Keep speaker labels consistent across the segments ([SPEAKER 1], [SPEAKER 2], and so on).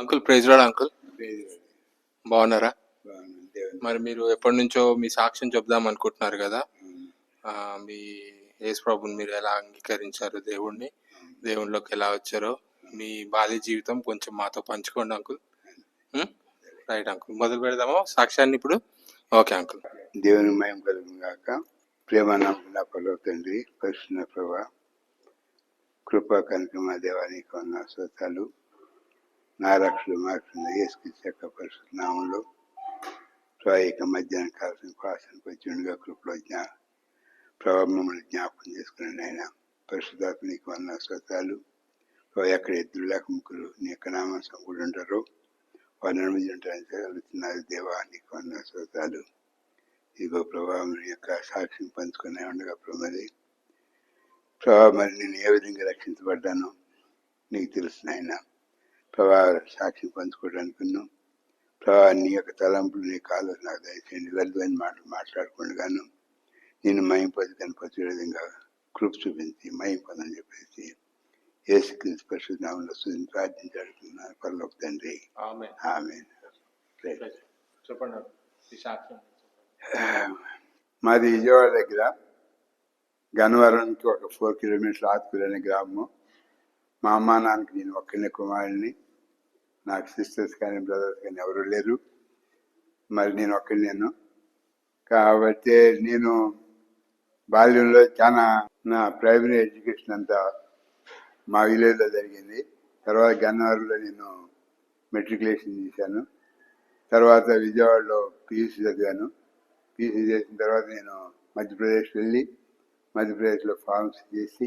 [SPEAKER 1] Uncle praise lord uncle,
[SPEAKER 2] లేదు.
[SPEAKER 1] బాగున్నారా?
[SPEAKER 2] బాగున్నాను. దేవుని
[SPEAKER 1] మరి మీరు ఎప్పటి నుంచో మీ సాక్ష్యం చెప్దాం అనుకుంటున్నారు కదా.
[SPEAKER 2] అవును.
[SPEAKER 1] మీ యేసు ప్రభుని మీరు ఎలా అంగీకరించారు, దేవుణ్ణి, దేవునిలోకి ఎలా వచ్చారో మీ బాల్య జీవితం కొంచెం మాతో పంచుకోండి అంకుల్. రైట్ అంకుల్, మొదలు పెడదామా సాక్ష్యాన్ని ఇప్పుడు? Okay uncle.
[SPEAKER 2] దేవుని మయం కలుగును గాక. ప్రేమ నమ్మకం పరలోక తండ్రి, పరిశుద్ధ ప్రభా, కృపా కనకమా దేవానికి ఉన్న స్తోత్రాలు. నా రక్షణ మార్చిన యేసుక్రీస్తు పరిశుద్ధ నామంలో ఇక మధ్యాహ్నం కావాల్సిన క్వాసానికి వచ్చిండగా కృపలో ప్రభావ మమ్మల్ని జ్ఞాపకం చేసుకుని ఆయన పరిశుద్ధాత్మ నీకు ఉన్న స్తోత్రాలు. ఎక్కడ ఇద్దరు లేక ముగ్గురు నీ యొక్క నామం సంకూడి ఉంటారో వారి నడిమి ఉంటారని చదువుతున్నారు. దేవా నీకు ఉన్న స్తోత్రాలు. ఇగో ప్రభావం యొక్క సాక్ష్యం పంచుకునే ఉండగా ప్రభావ మరి నేను ఏ విధంగా రక్షించబడ్డానో నీకు తెలుసు నాయన. ప్రభావ సాక్ష్యం పంచుకోవడానికి ప్రభావ నీ యొక్క తలంపులు నీ ఆలోచన నాకు దయచేయండి. వ్యర్థమైన మాటలు మాట్లాడకుండాను నేను మయం పొంది కనిపించే విధంగా కృప చూపించి మయం పొందని చెప్పేసి యేసుక్రీస్తు పరిశుద్ధ నామములో స్తుతించి ప్రార్థించాడుతున్నాను పరలోక తండ్రి. ఆమేన్.
[SPEAKER 1] చెప్పండి సాక్ష్యం.
[SPEAKER 2] మాది విజయవాడ దగ్గర గన్నవరానికి ఒక 4 కిలోమీటర్ల ఆత్కూరు అనే గ్రామము. మా అమ్మ నాన్నకి నేను ఒక్కనే కుమారుడిని. నాకు సిస్టర్స్ కానీ బ్రదర్స్ కానీ ఎవరు లేరు. మరి నేను ఒక్కనేను కాబట్టి నేను బాల్యంలో చాలా నా ప్రైమరీ ఎడ్యుకేషన్ అంతా మా విలేజ్లో జరిగింది. తర్వాత గన్నవరంలో నేను మెట్రికులేషన్ చేశాను. తర్వాత విజయవాడలో పీయూసీ చదివాను. పీయూసీ చేసిన తర్వాత నేను మధ్యప్రదేశ్ వెళ్ళి మధ్యప్రదేశ్లో ఫార్మసీ చేసి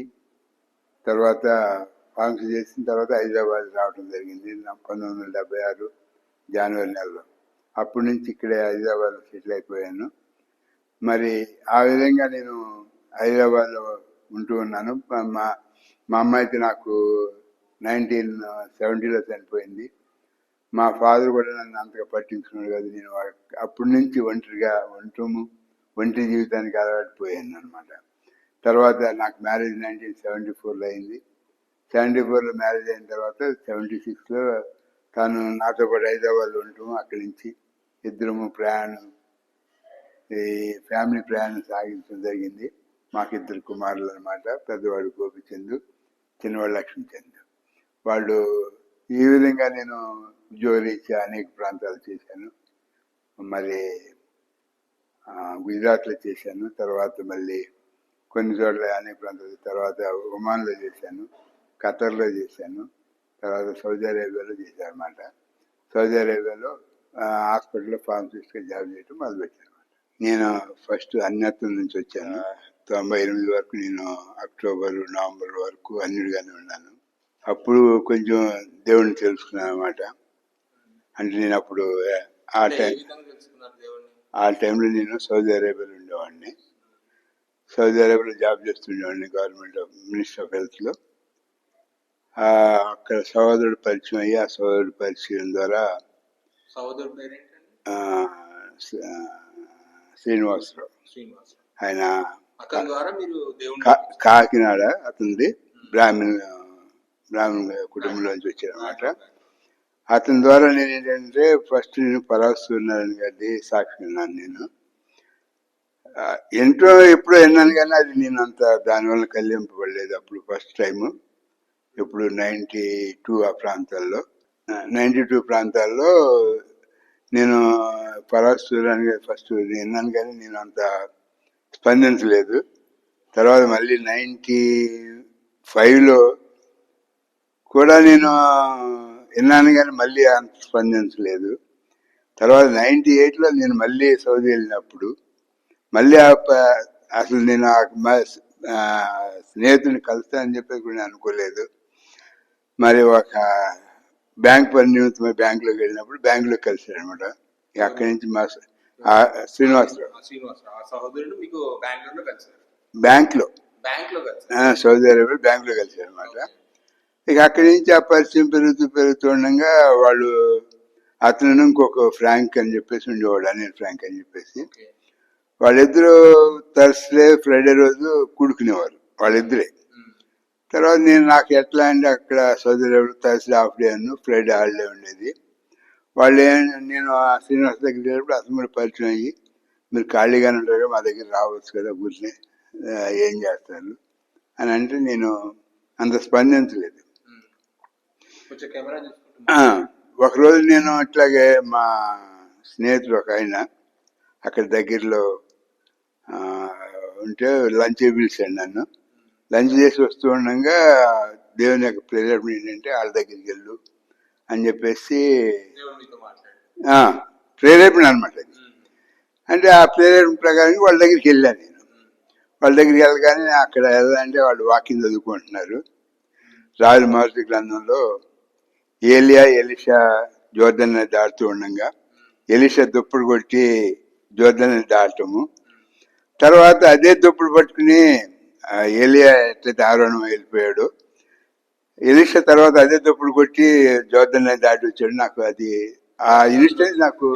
[SPEAKER 2] తర్వాత హైదరాబాద్ రావడం జరిగింది 1976 జనవరి నెలలో. అప్పటి నుంచి ఇక్కడే హైదరాబాద్లో సెటిల్ అయిపోయాను. మరి ఆ విధంగా నేను హైదరాబాద్లో ఉంటూ ఉన్నాను. మా అమ్మ అయితే నాకు 1970లో చనిపోయింది. మా ఫాదర్ కూడా నన్ను అంతగా పట్టించుకున్నాడు కాదు. నేను అప్పటి నుంచి ఒంటరి జీవితానికి అలవాటుపోయాను అనమాట. తర్వాత నాకు మ్యారేజ్ 1974లో అయింది. 74లో మ్యారేజ్ అయిన తర్వాత 76లో తను నాతో పాటు హైదరాబాద్లో ఉంటాము. అక్కడి నుంచి ఇద్దరము ఫ్యామిలీ ప్రయాణం సాగించడం జరిగింది. మాకు 2 కుమారులు అనమాట. పెద్దవాడు గోపిచంద్, చిన్నవాడు లక్ష్మీచంద్. వాళ్ళు ఈ విధంగా నేను ఉద్యోగరీత్యా అనేక ప్రాంతాలు చేశాను. మరి గుజరాత్లో చేశాను. తర్వాత మళ్ళీ కొన్ని చోట్ల అనేక ప్రాంతాలు, తర్వాత ఒమాన్లో చేశాను, ఖతర్లో చేశాను, తర్వాత సౌదీ అరేబియాలో చేశాను అనమాట. సౌదీ అరేబియాలో హాస్పిటల్లో ఫార్మసిస్ట్గా జాబ్ చేయడం మొదలుపెట్టాను అనమాట. నేను ఫస్ట్ అన్యత్నం నుంచి వచ్చాను. 98 వరకు నేను అక్టోబర్ నవంబర్ వరకు అన్యుడిగానే ఉన్నాను. అప్పుడు కొంచెం దేవుడిని తెలుసుకున్నాను అనమాట. అంటే నేను అప్పుడు ఆ టైంలో నేను సౌదీ అరేబియాలో ఉండేవాడిని. సౌదీ అరేబియాలో జాబ్ చేస్తుండేవాడిని గవర్నమెంట్ మినిస్టర్ ఆఫ్ హెల్త్లో. అక్కడ సహోదరుడు పరిచయం అయ్యి ఆ సహోదరుడు పరిచయం ద్వారా శ్రీనివాసరావు ఆయన కాకినాడ, అతనిది బ్రాహ్మణ కుటుంబంలోంచి వచ్చారనమాట. అతని ద్వారా నేను ఏంటంటే ఫస్ట్ నేను పరాసూర్నారాయణ గారి సాక్షి విన్నాను. నేను ఎంతో ఎప్పుడో విన్నాను కానీ అది నేను అంత దానివల్ల కళ్లింపబడలేదు. అప్పుడు ఫస్ట్ టైము ఇప్పుడు 92 ఆ ప్రాంతాల్లో 92 ప్రాంతాల్లో నేను పరాసూర్నారాయణ గారి ఫస్ట్ విన్నాను కానీ నేను అంత స్పందించలేదు. తర్వాత మళ్ళీ 95లో కూడా నేను విన్నాను కానీ మళ్ళీ అంత స్పందించలేదు. తర్వాత 98లో నేను మళ్ళీ సౌదీ వెళ్ళినప్పుడు మళ్ళీ అసలు నేను స్నేహితుడిని కలుస్తానని చెప్పేసి కూడా అనుకోలేదు. మరి ఒక బ్యాంక్ పని నిమిత్తమై బ్యాంకులోకి వెళ్ళినప్పుడు బ్యాంకులో కలిసాడు అనమాట. అక్కడి నుంచి మా శ్రీనివాసరావు బ్యాంకులో సౌదీ అరేబియా బ్యాంకులో కలిసాడు అనమాట. ఇక అక్కడి నుంచి ఆ పరిచయం పెరుగుతుండగా వాళ్ళు అతను ఇంకొక ఫ్రాంక్ అని చెప్పేసి ఉండేవాడు, అనిల్ ఫ్రాంక్ అని చెప్పేసి. వాళ్ళిద్దరూ థర్స్డే ఫ్రైడే రోజు కూడుకునేవారు వాళ్ళిద్దరే. తర్వాత నేను నాకు ఎట్లా అంటే అక్కడ సోదరుడు Thursday half day Friday holiday ఉండేది. వాళ్ళు నేను ఆ శ్రీనివాస్ దగ్గర వెళ్ళినప్పుడు అతను కూడా పరిచయం అయ్యి, మీరు ఖాళీగానే ఉంటారు మా దగ్గర రావచ్చు కదా ఊరినే ఏం చేస్తారు అని అంటే నేను అంత స్పందించలేదు. ఒకరోజు నేను ఇట్లాగే మా స్నేహితుడు ఒక ఆయన అక్కడ దగ్గరలో ఉంటే లంచ్ పిలిచాడు నన్ను. లంచ్ చేసి వస్తూ ఉండగా దేవుని యొక్క ప్రేరేపణ ఏంటంటే వాళ్ళ దగ్గరికి వెళ్ళు అని చెప్పేసి ప్రేరేపణ అనమాట. అంటే ఆ ప్రేరేపణ ప్రకారం వాళ్ళ దగ్గరికి వెళ్ళాను నేను. వాళ్ళ దగ్గరికి వెళ్ళగానే అక్కడ వెళ్ళాలంటే వాళ్ళు వాకింగ్ చదువుకుంటున్నారు. రాజు మొదటి గ్రంథంలో ఏలియా ఎలీషా జోర్దన్ దాటుతూ ఉండగా ఎలీషా దుప్పుడు కొట్టి జోర్దన్ దాటము, తర్వాత అదే దుప్పుడు పట్టుకుని ఏలియా ఎట్లయితే ఆరోహణం వెళ్ళిపోయాడు, ఎలీషా తర్వాత అదే దుప్పుడు కొట్టి జోర్దన్ దాటి వచ్చాడు. నాకు అది ఆ ఇన్సిడెంట్ నాకు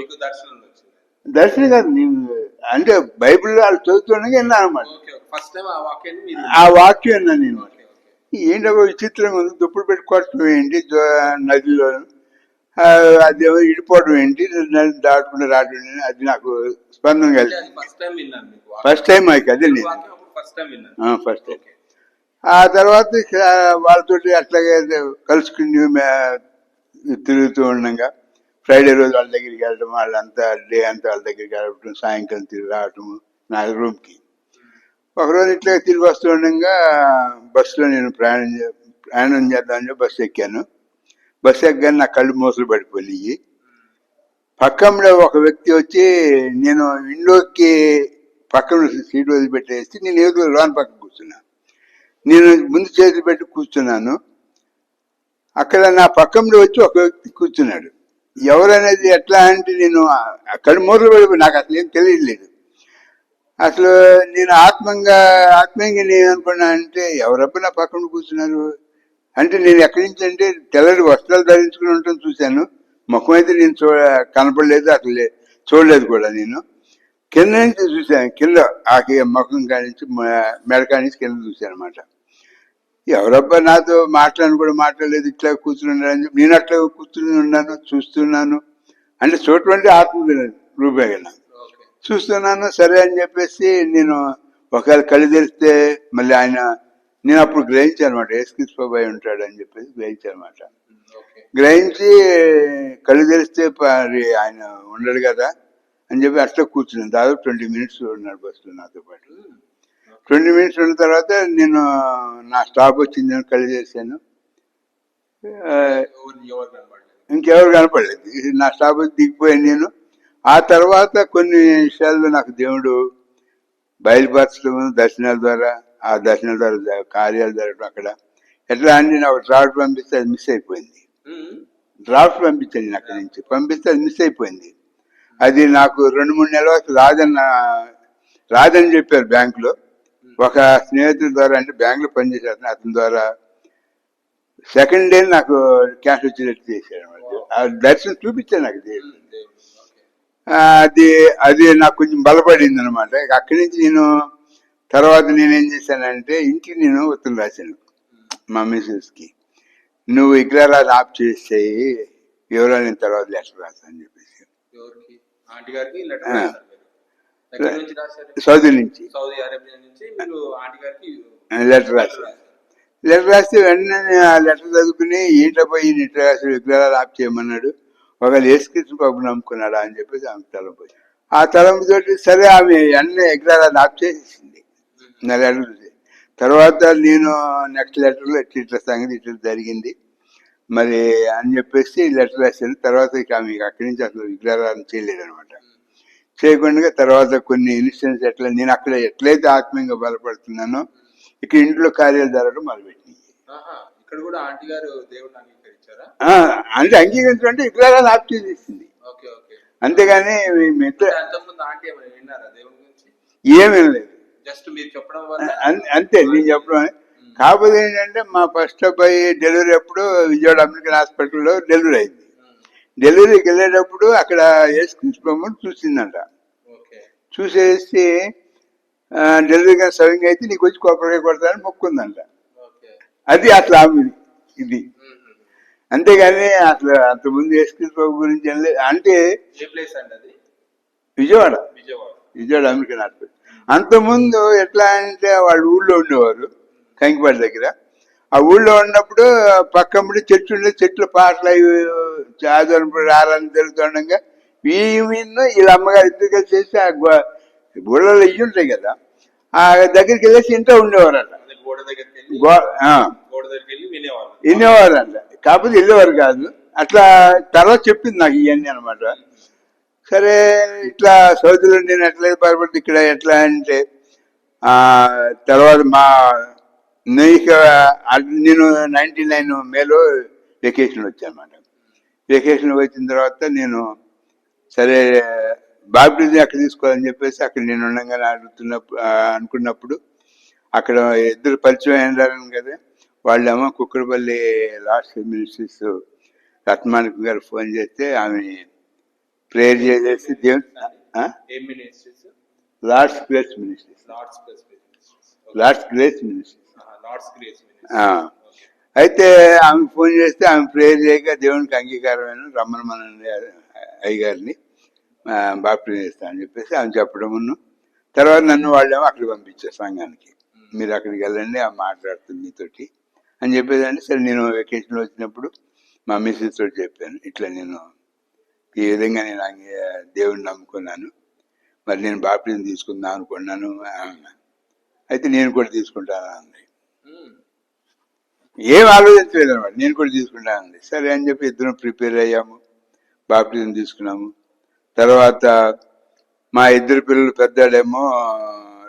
[SPEAKER 2] దర్శనం కాదు, నేను అంటే బైబిల్లో వాళ్ళు చదువుతుండగా విన్నా అనమాట. ఆ వాక్యం విన్నా నేను. ఏంటో విచిత్రంగా ఉంది, దుప్పుడు పెట్టి కొట్టడం ఏంటి నదిలో, అదేమో ఇడిపోవడం ఏంటి, దాటుకుంటూ రావడం ఏంటి, అది నాకు స్పందన కలిగింది. ఫస్ట్ టైం అది అదే నేను ఫస్ట్ టైం. ఆ తర్వాత వాళ్ళతో అట్లాగే కలుసుకుని తిరుగుతూ ఉండగా ఫ్రైడే రోజు వాళ్ళ దగ్గరికి వెళ్ళడం, వాళ్ళంతా డే అంతా వాళ్ళ దగ్గరికి వెళ్ళడం, సాయంకాలం తిరిగి రావటం నా రూమ్కి. ఒకరోజు ఇట్లా తిరిగి వస్తూ ఉండగా బస్సులో నేను ప్రయాణం చేద్దామని బస్సు ఎక్కాను. బస్సు ఎక్కగానే నా కళ్ళు మూసలు పడిపోయి, పక్కన ఒక వ్యక్తి వచ్చి నేను విండోకి పక్కన సీట్ వదిలిపెట్టేసి నేను ఏదో లోన్ పక్కన కూర్చున్నా. నేను ముందు చేతులు పెట్టి కూర్చున్నాను. అక్కడ నా పక్కన వచ్చి ఒక వ్యక్తి కూర్చున్నాడు. ఎవరనేది ఎట్లా అంటే నేను కళ్ళు మూసలు పడిపోయి నాకు అసలు ఏం తెలియలేదు. అసలు నేను ఆత్మీయంగా నేను అనుకున్నా అంటే ఎవరబ్బా నా పక్కన కూర్చున్నారు అంటే, నేను ఎక్కడి నుంచి అంటే తెల్లటి వస్త్రాలు ధరించుకుని ఉంటాం చూశాను. ముఖం అయితే నేను కనపడలేదు, అసలు చూడలేదు కూడా. నేను కింద నుంచి చూశాను, కింద ఆ ముఖం కానించి మెడకా నుంచి కింద చూశాను అనమాట. ఎవరబ్బా నాతో మాట్లాడలేదు, ఇట్లా కూర్చుని నేను అట్లా కూర్చుని ఉన్నాను, చూస్తున్నాను. అంటే చూడటువంటి ఆత్మ రూపేణ చూస్తున్నాను. సరే అని చెప్పేసి నేను ఒకవేళ కళ్ళు తెరిస్తే మళ్ళీ ఆయన, నేను అప్పుడు గ్రహించాను అనమాట, యేసుక్రీస్తు ప్రభువు ఉంటాడు అని చెప్పేసి గ్రహించాను అనమాట. గ్రహించి కళ్ళు తెరిస్తే ఆయన ఉండడు కదా అని చెప్పి అట్లా కూర్చున్నాను. దాదాపు 20 minutes ఉన్నాడు బస్సులో నాతో పాటు. 20 minutes ఉన్న తర్వాత నేను నా స్టాప్ వచ్చింది, కళ్ళు తెరిచాను, ఇంకెవరు కనపడలేదు. నా స్టాప్ వచ్చి దిగిపోయాను నేను. ఆ తర్వాత కొన్ని విషయాల్లో నాకు దేవుడు బయలుపరచడం, దర్శనాల ద్వారా, ఆ దర్శనాల ద్వారా కార్యాలు జరగడం. అక్కడ ఎట్లా అంటే నేను ఒక డ్రాఫ్ట్ పంపిస్తే అది మిస్ అయిపోయింది. డ్రాఫ్ట్ పంపించాను నేను అక్కడి నుంచి, పంపిస్తే అది మిస్ అయిపోయింది. అది నాకు 2-3 నెలల వరకు రాదని చెప్పారు బ్యాంకులో. ఒక స్నేహితుల ద్వారా, అంటే బ్యాంకులో పనిచేసే అతని ద్వారా సెకండ్ డే నాకు క్యాష్ వచ్చేటట్టు చేశాడు. ఆ దర్శనం చూపించాను నాకు దేవుడు. అది నాకు కొంచెం బలపడింది అనమాట. అక్కడి నుంచి నేను తర్వాత నేనేం చేశానంటే ఇంటికి నేను ఉత్తరం రాశాను మా మిసెస్కి, నువ్వు విగ్రహాలు ఆఫ్ చేసేయి, ఎవరో నేను తర్వాత లెటర్ రాశాను అని చెప్పేసి. సౌదీ నుంచి లెటర్ రాశాను. లెటర్ రాస్తే వెంటనే ఆ లెటర్ చదువుకుని ఏంటబ్బా ఈ లెటర్ రాసి విగ్రహాలు ఆఫ్ చేయమన్నాడు, ఒకవేళ యేసుక్రీస్తు ప్రభువుని నమ్ముకున్నాడా అని చెప్పేసి ఆమె తలంపు. ఆ తలంపుతోటి సరే ఆమె అన్నీ విగ్రహాలు ఆఫ్ చేసేసింది నా లెటర్. తర్వాత నేను నెక్స్ట్ లెటర్లో ఇట్లా సంగతి ఇట్లా జరిగింది మరి అని చెప్పేసి లెటర్ రాశాను. తర్వాత ఇక ఆమె అక్కడి నుంచి అసలు విగ్రహాలను చేయలేదు అనమాట. చేయకుండా తర్వాత కొన్ని ఇన్సిడెంట్స్ ఎట్లా నేను అక్కడ ఎట్లయితే ఆత్మీయంగా బలపడుతున్నానో ఇక్కడ ఇంట్లో కార్యాలు జరగడం మొదలుపెట్టినాయి. అంటే అంగీకరించడం అంటే విగ్రహాలు ఆఫ్ చేసేసింది, అంతేగాని ఏమీ లేదు. అంతే నేను చెప్పడం. కాకపోతే ఏంటంటే మా ఫస్ట్ అబ్బాయి డెలివరీ అప్పుడు విజయవాడ అమెరికన్ హాస్పిటల్లో డెలివరీ అయింది. డెలివరీకి వెళ్ళేటప్పుడు అక్కడ యేసుక్రీస్తు ప్రభువుని చూసిందంట. చూసేసి డెలివరీ కానీ సవ్యంగా అయితే నీకు వచ్చి కొబ్బరికాయ కొడతానని మొక్కుందంట. అది అసలు ఆమె ఇది. అంతేగాని అసలు అంతకుముందు యేసుక్రీస్తు ప్రభు గురించి అంటే
[SPEAKER 1] ఏ ప్లేస్ అండి అది?
[SPEAKER 2] విజయవాడ
[SPEAKER 1] విజయవాడ.
[SPEAKER 2] Vijayawada American hospital. అంతకుముందు ఎట్లా అంటే వాళ్ళు ఊళ్ళో ఉండేవారు కంకిపాటి దగ్గర. ఆ ఊళ్ళో ఉన్నప్పుడు పక్కమ్మడి చెట్టు ఉండే, చెట్లు పాటలు అవి ఆదరణపడి ఆరాధన జరుగుతుండగా వీళ్ళు వీళ్ళ అమ్మగారు ఇద్దరు కలిసి చేసి ఆ గోడలో ఇవి ఉంటాయి కదా, ఆ దగ్గరికి వెళ్ళేసి ఇంట్లో ఉండేవారట.
[SPEAKER 1] అదే గోడ దగ్గరికి వెళ్ళి గోడ దగ్గరికి వెళ్ళి వినేవారు.
[SPEAKER 2] వినేవారంట, కాకపోతే వెళ్ళేవారు కాదు. అట్లా తర్వాత చెప్పింది నాకు ఇవన్నీ అనమాట. సరే ఇట్లా సౌదీలో నేను ఎట్లా బాధపడుతుంది ఇక్కడ ఎట్లా అంటే తర్వాత నేను 99 మేలో వెకేషన్ వచ్చానమాట. వెకేషన్ వచ్చిన తర్వాత నేను సరే బాప్టిజం ఎక్కడ తీసుకోవాలని చెప్పేసి అక్కడ నేను ఉండగానే అనుకున్నప్పుడు అక్కడ ఇద్దరు పరిచయం అయినారు కదా. వాళ్ళేమో కుక్కడపల్లి లాస్ట్ మినిస్ట్రీస్ రత్మానికి గారు ఫోన్ చేస్తే ఆమె ప్రేయర్ చేసేసి దేవుని లార్డ్స్ గ్రేస్ మినిస్ట్రీస్ అయితే ఆమె ఫోన్ చేస్తే ఆమె ప్రేయర్ చేయక దేవునికి అంగీకారమైన రమ్మనమనండి అయ్యగారిని బాప్టిజం చేస్తా అని చెప్పేసి ఆమె చెప్పడమును. తర్వాత నన్ను వాళ్ళేమో అక్కడికి పంపించారు సంఘానికి. మీరు అక్కడికి వెళ్ళండి, ఆ మాట్లాడుతుంది మీతోటి అని చెప్పేదండి. సరే నేను వెకేషన్లో వచ్చినప్పుడు మా మిస్సెస్ తోటి చెప్పాను, ఇట్లా నేను ఈ విధంగా నేను దేవుడిని నమ్ముకున్నాను, మరి నేను బాప్టిజం తీసుకుందాం అనుకున్నాను. అయితే నేను కూడా తీసుకుంటాను అంది. ఏం ఆలోచించలేదు అనమాట, నేను కూడా తీసుకుంటానండి. సరే అని చెప్పి ఇద్దరం ప్రిపేర్ అయ్యాము, బాప్టిజం తీసుకున్నాము. తర్వాత మా ఇద్దరు పిల్లలు పెద్దాడేమో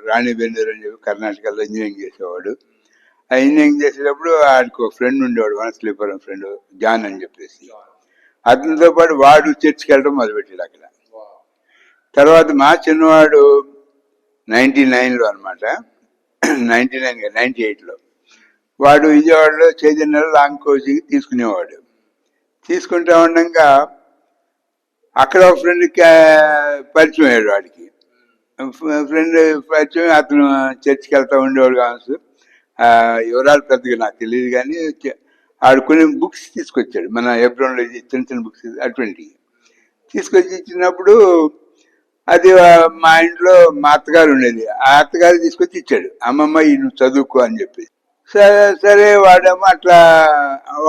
[SPEAKER 2] రాణి బెన్నూరు అని చెప్పి కర్ణాటకలో ఇంజనీరింగ్ చేసేవాడు. ఆ ఇంజనీరింగ్ చేసేటప్పుడు ఆడికి ఒక ఫ్రెండ్ ఉండేవాడు, వనస్థలీపురం ఫ్రెండ్ జాన్ అని చెప్పేసి. అతనితో పాటు వాడు చర్చికి వెళ్ళడం మొదలుపెట్టాడు అక్కడ. తర్వాత మా చిన్నవాడు 99లో అనమాట, 98లో వాడు విజయవాడలో చైతన్యలో లాంగ్ కోచింగ్ తీసుకునేవాడు. తీసుకుంటా ఉండగా అక్కడ ఒక ఫ్రెండ్ పరిచయం అయ్యాడు. వాడికి ఫ్రెండ్ పరిచయం, అతను చర్చికి వెళ్తా ఉండేవాడు కావచ్చు. వివరాలు పెద్దగా నాకు తెలియదు, కానీ ఆడు కొన్ని బుక్స్ తీసుకొచ్చాడు, మన ఎబ్రోన్లో చిన్న చిన్న బుక్స్ అటువంటివి తీసుకొచ్చి ఇచ్చినప్పుడు అది మా ఇంట్లో మా అత్తగారు ఉండేది, ఆ అత్తగారు తీసుకొచ్చి ఇచ్చాడు. అమ్మమ్మ ఈ నువ్వు చదువుకో అని చెప్పి. సరే సరే వాడేమో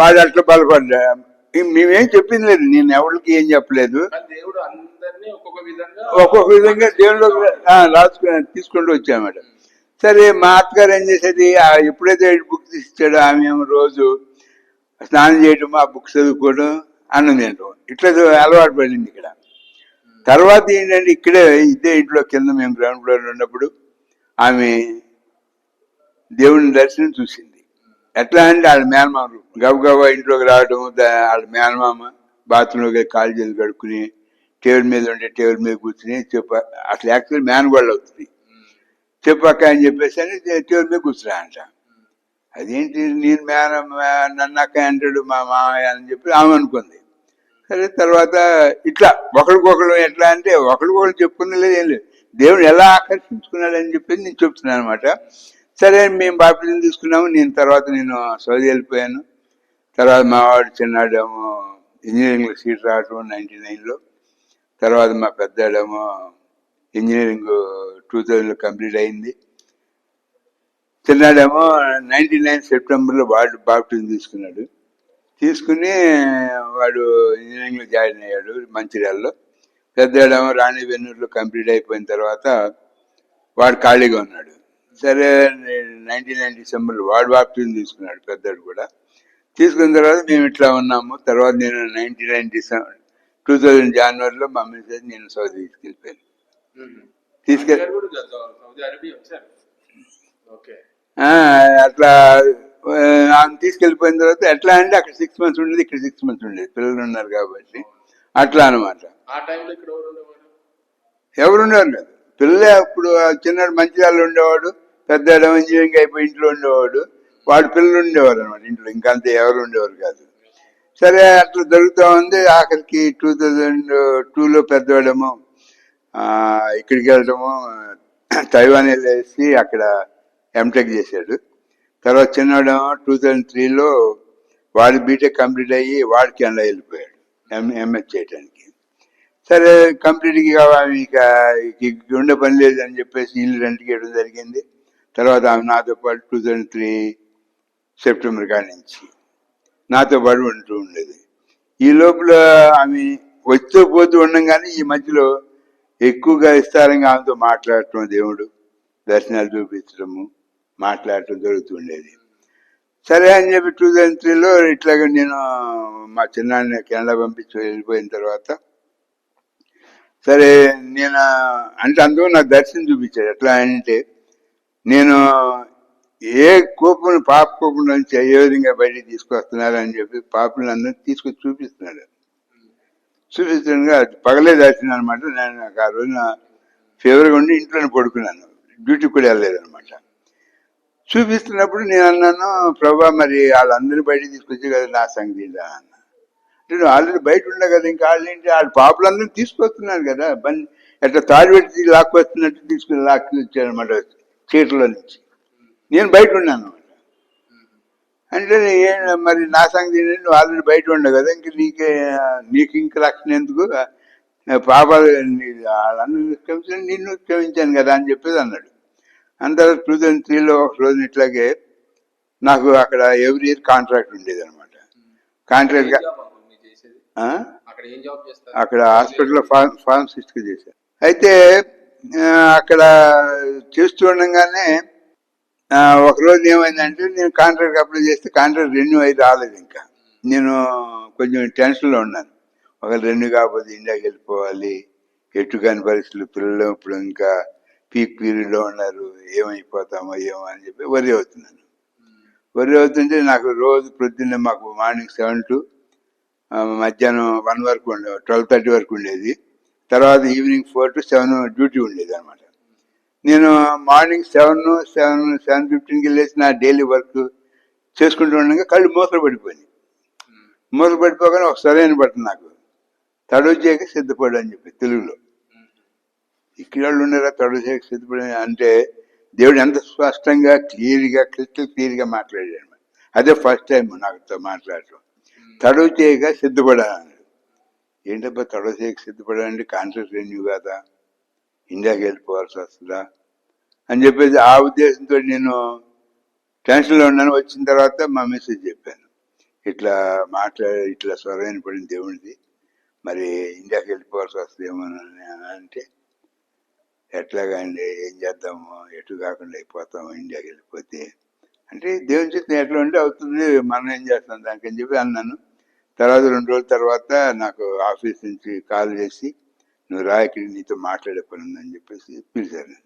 [SPEAKER 2] వాడు అట్లా బలపడ్డా. మేమేం చెప్పింది లేదు, నేను ఎవరికి ఏం చెప్పలేదు.
[SPEAKER 1] దేవుడు అందరినీ
[SPEAKER 2] ఒక్కొక్క విధంగా దేవుళ్ళు రాసుకుని తీసుకుంటూ వచ్చామట. సరే మా అత్తగారు ఏం చేసేది, ఎప్పుడైతే బుక్ తీసిచ్చాడో ఆమె ఏమో రోజు స్నానం చేయటం, ఆ బుక్ చదువుకోవడం, అన్నం తినటం, ఇట్లా అలవాటు పడింది ఇక్కడ. తర్వాత ఏంటంటే ఇక్కడే ఇదే ఇంట్లో కింద మేము గ్రౌండ్ ఫ్లోర్ ఉన్నప్పుడు ఆమె దేవుని దర్శనం చూసింది. ఎట్లా అంటే వాళ్ళ మేనమామ గబగబా ఇంట్లోకి రావడం, వాళ్ళ మేనమామ బాత్రూంలోకి కాలు చేతులు కడుక్కుని టేబుల్ మీద ఉంటే టేబుల్ మీద కూర్చుని అసలు యాక్చువల్ మేనగోళ్ళు అవుతుంది, చెప్పక్క అని చెప్పేసి అని టేబుల్ మీద కూర్చున్నా అంట. అదేంటి నేను నన్ను అక్క అంటాడు మా మామయ్య అని చెప్పి ఆమె అనుకుంది. సరే తర్వాత ఇట్లా ఒకరికొకరు ఎట్లా అంటే ఒకరికొకరు చెప్పుకునే లేదు, ఏం లేదు, దేవుడు ఎలా ఆకర్షించుకున్నాడు అని చెప్పి నేను చెప్తున్నాను అనమాట. సరే మేము బాప్టిజం తీసుకున్నాము. నేను సౌదీ వెళ్ళిపోయాను. తర్వాత మా వాడు చిన్నాడేమో ఇంజనీరింగ్లో సీట్ రావటం 99లో. తర్వాత మా పెద్దాడేమో ఇంజనీరింగ్ 2000లో కంప్లీట్ అయింది. చిన్నాడేమో 99 సెప్టెంబర్లో వాడు బాప్టిజం తీసుకున్నాడు. తీసుకుని వాడు ఇంజనీరింగ్లో జాయిన్ అయ్యాడు మంచిర్యాలలో. పెద్దాడేమో రాణి బెన్నూరులో కంప్లీట్ అయిపోయిన తర్వాత వాడు ఖాళీగా ఉన్నాడు. సరే 99 డిసెంబర్లో వాడు బాప్టిజం తీసుకున్నాడు, పెద్దాడు కూడా. తీసుకున్న తర్వాత మేము ఇట్లా ఉన్నాము. తర్వాత నేను 99 2000 జనవరిలో మా మిస్సెస్ నేను సౌదీ తీసుకెళ్ళిపోయాను. అట్లా ఆమె తీసుకెళ్ళిపోయిన తర్వాత ఎట్లా అంటే అక్కడ 6 months ఉండేది, ఇక్కడ 6 months ఉండేది, పిల్లలు ఉన్నారు కాబట్టి అట్లా అనమాట. ఎవరున్నారు కదా పిల్లలే. అప్పుడు చిన్నాడు మంచిర్యాలలో ఉండేవాడు, పెద్దాడు ఇంజనీరింగ్ అయిపోయి ఇంట్లో ఉండేవాడు, వాడు పిల్లలు ఉండేవారు అనమాట ఇంట్లో, ఇంకంతే ఎవరు ఉండేవారు కాదు. సరే అట్లా జరుగుతూ ఉంది. ఆఖరికి 2002లో పెద్దవాడేమో ఇక్కడికి వెళ్ళటము, తైవాన్ వెళ్ళేసి అక్కడ ఎంటెక్ చేశాడు. తర్వాత చిన్నవాడేమో 2003లో వాడి బీటెక్ కంప్లీట్ అయ్యి వాడు కెనడా వెళ్ళిపోయాడు ఎంఎస్ చేయడానికి. సరే కంప్లీట్గా ఆమె ఇక ఉండే పని లేదు అని చెప్పేసి ఇల్లు రెంట్కి ఇవ్వడం జరిగింది. తర్వాత ఆమె నాతో పాటు 2003 సెప్టెంబర్ కాడి నుంచి నాతో పాటు ఉంటూ ఉండేది. ఈ లోపల ఆమె వస్తూ పోతూ ఉండంగానే ఈ మధ్యలో ఎక్కువగా విస్తారంగా ఆమెతో మాట్లాడటం, దేవుడు దర్శనాలు చూపించడము, మాట్లాడటం జరుగుతుండేది. సరే అని చెప్పి 2003లో ఇట్లాగ నేను మా చిన్నాన్ని కెనడా పంపించి వెళ్ళిపోయిన తర్వాత సరే నేను అంటే అందులో నాకు దర్శనం చూపించాడు. ఎట్లా అంటే నేను ఏ కోపం పాప కోపం నుంచి ఏ విధంగా బయటికి తీసుకొస్తున్నారు అని చెప్పి పాపలను అందరినీ తీసుకొచ్చి చూపిస్తున్నాడు. చూపిస్తుండగా పగలే దర్శనం అనమాట. నేను నాకు ఆ రోజున ఫీవర్గా ఉండి ఇంట్లోనే పడుకున్నాను, డ్యూటీకి కూడా వెళ్ళలేదనమాట. చూపిస్తున్నప్పుడు నేను అన్నాను, ప్రభా మరి వాళ్ళందరినీ బయటికి తీసుకొచ్చి కదా నా సంగతి అన్న. అంటే నువ్వు ఆల్రెడీ బయట ఉండే కదా, ఇంకా వాళ్ళు ఏంటి వాళ్ళ పాపలందరినీ తీసుకొస్తున్నాను కదా, బండి ఎట్లా తాడు పెట్టి లాక్కొస్తున్నట్టు తీసుకుని లాక్కి వచ్చానమాట చీటలో నుంచి. నేను బయట ఉన్నాను అంటే మరి నా సంగతి నువ్వు ఆల్రెడీ బయట ఉండవు కదా, ఇంక నీకు ఇంక రక్షణ ఎందుకు, పాపాలు వాళ్ళందరూ క్షమించాను, నిన్ను క్షమించాను కదా అని చెప్పేది అన్నాడు. అందరూ 2003లో ఒక రోజు ఇట్లాగే నాకు అక్కడ ఎవ్రీ ఇయర్ కాంట్రాక్ట్ ఉండేది అనమాట. కాంట్రాక్ట్ అక్కడ హాస్పిటల్లో ఫార్మసిస్ట్గా చేశాను. అయితే అక్కడ చేస్తూ ఉండగానే ఒకరోజు ఏమైందంటే నేను కాంట్రాక్ట్ అప్లై చేస్తే కాంట్రాక్ట్ రెన్యూ అయి రాలేదు. ఇంకా నేను కొంచెం టెన్షన్లో ఉన్నాను. ఒకవేళ రెన్యూ కాకపోతే ఇండియాకి వెళ్ళిపోవాలి, ఎటు కాని పరిస్థితులు, పిల్లలు ఇప్పుడు ఇంకా పీక్ పీరియడ్లో ఉన్నారు, ఏమైపోతామో ఏమో అని చెప్పి వరి అవుతున్నాను. వరి అవుతుంటే నాకు రోజు ప్రొద్దున్నే మాకు మార్నింగ్ 7 to మధ్యాహ్నం 1 వరకు ఉండేది, 12:30 వరకు ఉండేది. తర్వాత ఈవినింగ్ 4 to 7 డ్యూటీ ఉండేది అనమాట. నేను మార్నింగ్ 7:15కి వెళ్ళేసి నా డైలీ వర్క్ చేసుకుంటూ ఉండగా కళ్ళు మూతలు పడిపోయింది. మూతలు పడిపోగానే ఒక సరైన పడుతుంది నాకు, తడువు చేయక సిద్ధపడు అని చెప్పి తెలుగులో. ఇక్కడ వాళ్ళు ఉన్నారా తడువు చేయక సిద్ధపడి అంటే దేవుడు ఎంత స్పష్టంగా క్లియర్గా మాట్లాడాడు. అదే ఫస్ట్ టైం నాకుతో మాట్లాడటం. తడువు చేయక సిద్ధపడాను. ఏంటబ్బా తడువు చేయక సిద్ధపడాలంటే కాంట్రాక్ట్ రెన్యూ కదా, ఇండియాకి వెళ్ళిపోవాల్సి వస్తుందా అని చెప్పేసి ఆ ఉద్దేశంతో నేను టెన్షన్లో ఉన్నాను. వచ్చిన తర్వాత మా మెసేజ్ చెప్పాను, ఇట్లా ఇట్లా స్వరమైన పడిన దేవుడిది, మరి ఇండియాకి వెళ్ళిపోవాల్సి వస్తుందేమో అంటే ఎట్లాగండి ఏం చేద్దాము, ఎటు కాకుండా అయిపోతాము ఇండియాకి వెళ్ళిపోతే అంటే దేవుని చిత్తం ఎట్లా ఉంటే అవుతుంది, మనం ఏం చేస్తాం దానికి అని చెప్పి అన్నాను. తర్వాత 2 రోజుల తర్వాత నాకు ఆఫీస్ నుంచి కాల్ చేసి నువ్వు రా, ఇక్కడ నీతో మాట్లాడే పని ఉందని చెప్పేసి పిలిచాను.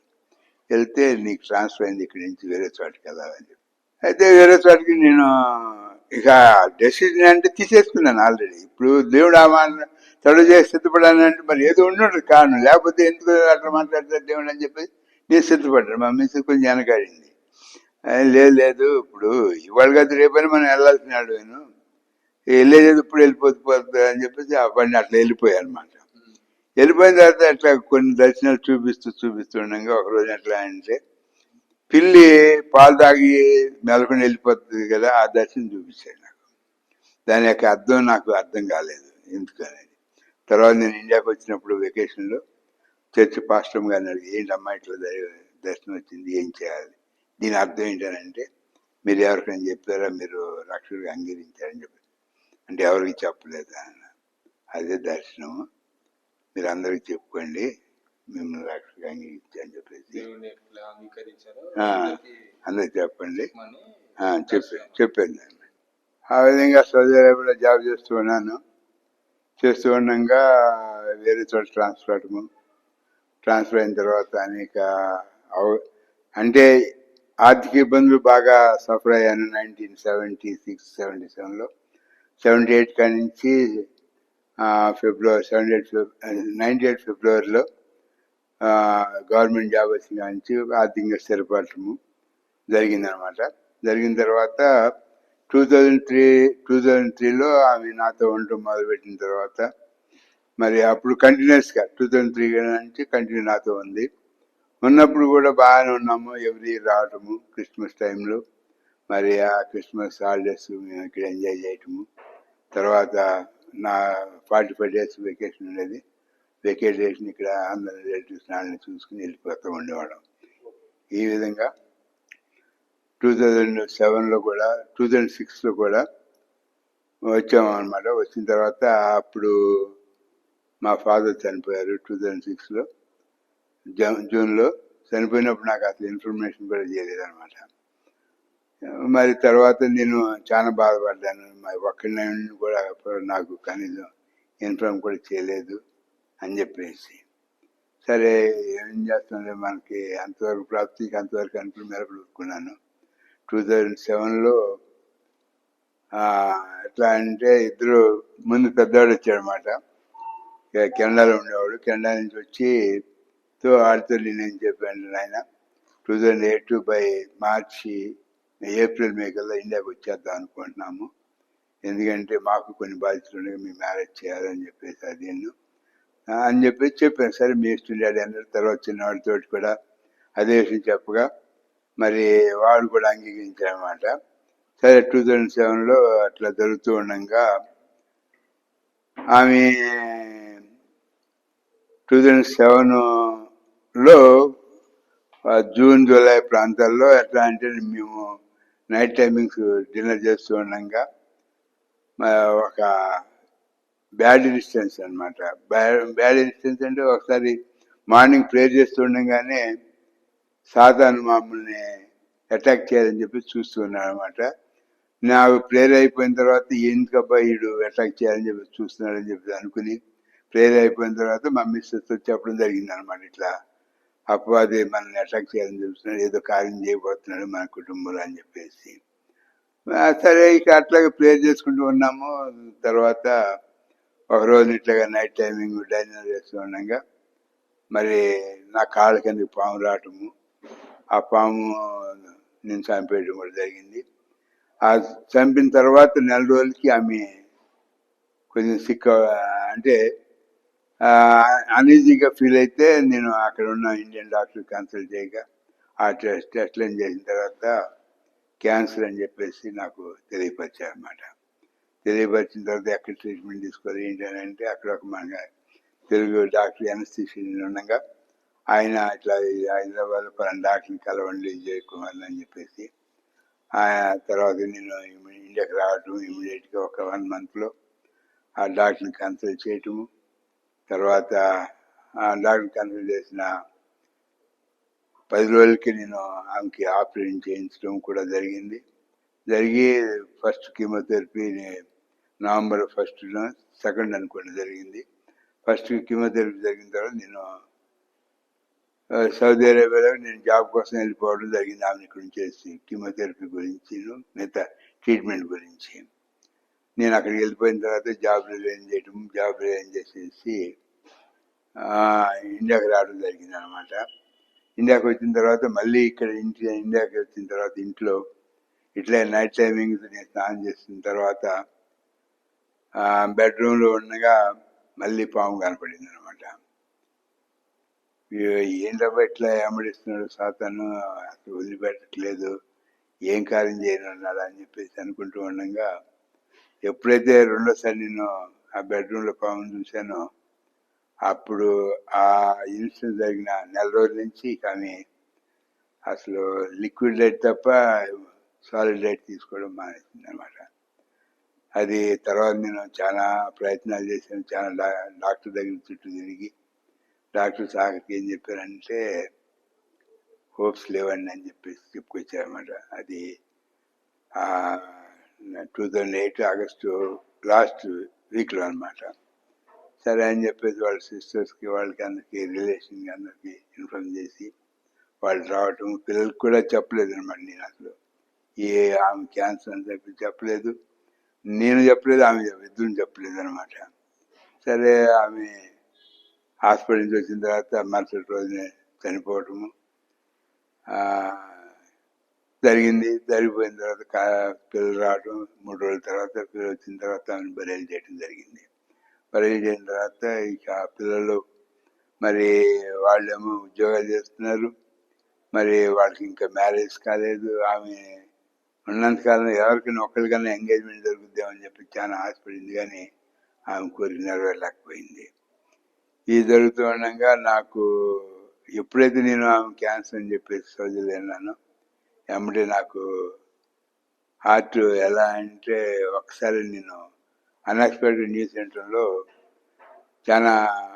[SPEAKER 2] వెళ్తే నీకు ట్రాన్స్ఫర్ అయింది ఇక్కడి నుంచి వేరే చోటుకి వెళ్ళాలని చెప్పి. అయితే వేరే చోటుకి నేను ఇక డెసిషన్ అంటే తీసేసుకున్నాను ఆల్రెడీ. ఇప్పుడు దేవుడు తడు చేసి సిద్ధపడాను అంటే మరి ఏదో ఉండదు కారణం, లేకపోతే ఎందుకు అట్లా మాట్లాడతారు దేవుడు అని చెప్పేసి నేను సిద్ధపడ్డాను. మా మిస్ కొంచెం వెనకాడింది. లేదు ఇప్పుడు ఇవాళ కదా రేపని మనం వెళ్ళాల్సినాడు, నేను వెళ్ళేది ఇప్పుడు వెళ్ళిపోతుంది అని చెప్పేసి ఆ పని అట్లా వెళ్ళిపోయాను అనమాట. వెళ్ళిపోయిన తర్వాత అట్లా కొన్ని దర్శనాలు చూపిస్తుండగా ఒకరోజు ఎట్లా అంటే పిల్లి పాలు తాగి మెలకొని వెళ్ళిపోతుంది కదా, ఆ దర్శనం చూపించాడు నాకు. దాని యొక్క అర్థం నాకు అర్థం కాలేదు ఎందుకనేది. తర్వాత నేను ఇండియాకి వచ్చినప్పుడు వెకేషన్లో చర్చి పాస్టర్ గారిని అడిగి, ఏంటమ్మా ఇట్లా దర్శనం వచ్చింది, ఏం చేయాలి, దీని అర్థం ఏంటనంటే మీరు ఎవరికైనా చెప్పారా, మీరు రక్షకుడిగా అంగీకరించారని చెప్పి అంటే ఎవరికి చెప్పలేదు అన్న. అదే దర్శనము, మీరు అందరికి చెప్పుకోండి మిమ్మల్ని రక్షకుడిగా అంగీకరించారని చెప్పేసి అందరికి చెప్పండి చెప్పాను. ఆ విధంగా సౌదీ అరేబియాలో జాబ్ చేస్తూ ఉన్నాను. చేస్తూ ఉండగా వేరే చోట ట్రాన్స్ఫర్ అయిన తర్వాత అనేక అంటే ఆర్థిక ఇబ్బందులు బాగా సఫర్ అయ్యాను. 1976-77లో 78 కాడి నుంచి 98 ఫిబ్రవరిలో గవర్నమెంట్ జాబ్ వచ్చిన నుంచి ఆర్థికంగా స్థిరపడటము జరిగిందనమాట. జరిగిన తర్వాత 2003లో ఆమె నాతో ఉండటం మొదలుపెట్టిన తర్వాత మరి అప్పుడు కంటిన్యూస్గా 2003 నుంచి కంటిన్యూ నాతో ఉంది. ఉన్నప్పుడు కూడా బాగానే ఉన్నాము, ఎవ్రీ రావటము క్రిస్మస్ టైంలో మరి ఆ క్రిస్మస్ హాలిడేస్ మేము ఇక్కడ ఎంజాయ్ చేయటము. తర్వాత నా 45 days వెకేషన్ ఉండేది. వెకేషన్ ఇక్కడ అందరి రిలేటివ్స్ నాన్ని చూసుకుని వెళ్ళిపోతూ ఉండేవాళ్ళం. ఈ విధంగా 2007లో కూడా 2006లో కూడా వచ్చాము అనమాట. వచ్చిన తర్వాత అప్పుడు మా ఫాదర్ చనిపోయారు 2006లో జూన్లో. చనిపోయినప్పుడు నాకు అసలు ఇన్ఫర్మేషన్ కూడా చేయలేదు అనమాట. మరి తర్వాత నేను చాలా బాధపడ్డాను. మరి ఒక్కడిని కూడా నాకు కనీసం ఇన్ఫార్మ్ కూడా చేయలేదు అని చెప్పేసి, సరే ఏం చేస్తుంది మనకి అంతవరకు ప్రాప్తికి అంతవరకు అనుకుని మెరపడుకున్నాను. 2007లో ఎట్లా అంటే ఇద్దరు ముందు పెద్దవాడు వచ్చాడనమాట. కెనడాలో ఉండేవాడు. కెనడా నుంచి వచ్చి ఆడితో నేనేం చెప్పాను, ఆయన 2008 బై మార్చి ఏప్రిల్ మే కల్లా ఇండియాకి వచ్చేద్దాం అనుకుంటున్నాము. ఎందుకంటే మాకు కొన్ని బాధ్యతలు ఉన్నాయి, మీ మ్యారేజ్ చేయాలని చెప్పేసి అది అని చెప్పేసి చెప్పాను. సరే మీ ఇష్టం డాడీ అన్నారు. తర్వాత చిన్నవాడితో కూడా అదే విషయం చెప్పగా మరి వాడు కూడా అంగీకరించారనమాట. సరే 2007లో అట్లా జరుగుతూ ఉండగా ఆమె 2007లో జూన్ జూలై ప్రాంతాల్లో ఎట్లా అంటే మేము నైట్ టైమింగ్స్ డిన్నర్ చేస్తూ ఉండగా ఒక బ్యాడ్ డిస్టెన్స్ అనమాట. బ్యాడ్ డిస్టెన్స్ అంటే ఒకసారి మార్నింగ్ ప్రేయర్ చేస్తూ ఉండగానే సాతాను మమ్మల్ని అటాక్ చేయాలని చెప్పి చూస్తూ ఉన్నాడు అనమాట. నాకు ప్రేయర్ అయిపోయిన తర్వాత ఎందుకబ్బా వీడు అటాక్ చేయాలని చెప్పి చూస్తున్నాడని చెప్పి అనుకుని ప్రేయర్ అయిపోయిన తర్వాత మా మిస్సెస్ చెప్పడం జరిగింది అనమాట. ఇట్లా అపవాది మనల్ని అటాక్ చేయాలని చూస్తున్నాడు, ఏదో కార్యం చేయబోతున్నాడు మన కుటుంబంలో అని చెప్పేసి. సరే ఇక అట్లాగే ప్రేయర్ చేసుకుంటూ ఉన్నాము. తర్వాత ఒకరోజు ఇట్లాగా నైట్ టైమింగ్ డిన్నర్ చేస్తూ ఉండగా మరి నా కాళ్ళ కిందకి పాము రావటము, ఆ పాము నేను చంపేయడం కూడా జరిగింది. ఆ చంపిన తర్వాత నెల రోజులకి ఆమె కొంచెం సిక్, అంటే అనీజీగా ఫీల్ అయితే నేను అక్కడ ఉన్న ఇండియన్ డాక్టర్ కన్సల్ట్ చేయగా ఆ టెస్ట్లను చేసిన తర్వాత క్యాన్సర్ అని చెప్పేసి నాకు తెలియపరిచారనమాట. తెలియపరిచిన తర్వాత ఎక్కడ ట్రీట్మెంట్ తీసుకోవాలి ఏంటి అని అంటే అక్కడ ఒక మన తెలుగు డాక్టర్ ఎనస్థీషియన్ ఉండగా ఆయన ఇట్లా హైదరాబాద్లో పలానా డాక్టర్ని కలవండి జయకుమార్ అని చెప్పేసి, తర్వాత నేను ఇండియాకి రావటం ఇమీడియట్గా ఒక 1 monthలో ఆ డాక్టర్ని కన్సల్ట్ చేయటము. తర్వాత ఆ డాక్టర్ కన్సల్ట్ చేసిన 10 రోజులకి నేను ఆమెకి ఆపరేషన్ చేయించడం కూడా జరిగి ఫస్ట్ కీమోథెరపీ నవంబర్ 1, 2 అనుకోండి జరిగింది. ఫస్ట్ కీమోథెరపీ జరిగిన తర్వాత నేను సౌదీ అరేబియాలో నేను జాబ్ కోసం వెళ్ళిపోవడం జరిగింది. ఆమె ఇక్కడ నుంచి కీమోథెరపీ గురించి మిగతా ట్రీట్మెంట్ గురించి. నేను అక్కడికి వెళ్ళిపోయిన తర్వాత జాబ్ రిజైన్ చేసేసి ఇండియాకి రావడం జరిగింది అనమాట. ఇండియాకి వచ్చిన తర్వాత మళ్ళీ ఇక్కడ ఇండియాకి వచ్చిన తర్వాత ఇంట్లో ఇట్లా నైట్ టైమింగ్స్ నేను స్నానం చేసిన తర్వాత బెడ్రూమ్లో ఉండగా మళ్ళీ పాము కనపడింది అనమాట. ఏంటబ్బా ఇట్లా ఏమడిస్తున్నాడు సాతాను, అసలు వదిలిపెట్టట్లేదు, ఏం కార్యం చేయనున్నాడు అని చెప్పేసి అనుకుంటూ ఉండగా ఎప్పుడైతే రెండోసారి నేను ఆ బెడ్రూమ్లో పామును చూశానో అప్పుడు ఆ ఇన్సిడెంట్ జరిగిన నెల రోజుల నుంచి ఆమె అసలు లిక్విడ్ డైట్ తప్ప సాలిడ్ డైట్ తీసుకోవడం మానేసింది అనమాట. అది తర్వాత నేను చాలా ప్రయత్నాలు చేశాను, చాలా డాక్టర్ దగ్గర చుట్టూ తిరిగి డాక్టర్ సాగర్కి ఏం చెప్పారంటే హోప్స్ లేవండి అని చెప్పేసి చెప్పుకొచ్చారనమాట. అది 2008 ఆగస్టు లాస్ట్ వీక్లో అనమాట. సరే అని చెప్పేసి వాళ్ళ సిస్టర్స్కి వాళ్ళకి అందరికి రిలేషన్కి అందరికి ఇన్ఫార్మ్ చేసి వాళ్ళు రావటం, పిల్లలకి కూడా చెప్పలేదు అనమాట. నేను అసలు ఆమె క్యాన్సర్ అని చెప్పలేదు, నేను చెప్పలేదు, ఆమె ఇద్దరు చెప్పలేదు అనమాట. సరే ఆమె హాస్పిటల్ నుంచి వచ్చిన తర్వాత మరుసటి రోజునే చనిపోవటము జరిగిపోయిన తర్వాత పిల్లలు రావటం, 3 రోజుల తర్వాత పిల్లలు వచ్చిన తర్వాత ఆమెను బరేలు చేయడం జరిగింది. బరేలు చేసిన తర్వాత ఇక పిల్లలు మరి వాళ్ళేమో ఉద్యోగాలు చేస్తున్నారు, మరి వాళ్ళకి ఇంకా మ్యారేజ్ కాలేదు. ఆమె ఉన్నంతకాలం ఎవరికైనా ఒక్కరికైనా ఎంగేజ్మెంట్ దొరుకుద్దామని చెప్పి చాలా ఆశపడింది, కానీ ఆమె కోరిక నెరవేరలేకపోయింది. ఇది జరుగుతూ ఉండగా నాకు ఎప్పుడైతే నేను ఆమె క్యాన్సర్ అని చెప్పేసి సర్జరీ అన్నానో ఎమ్మటే నాకు హార్ట్ ఎలా అంటే ఒకసారి నేను అన్ఎక్స్పెక్టెడ్ న్యూస్ వినటంలో చాలా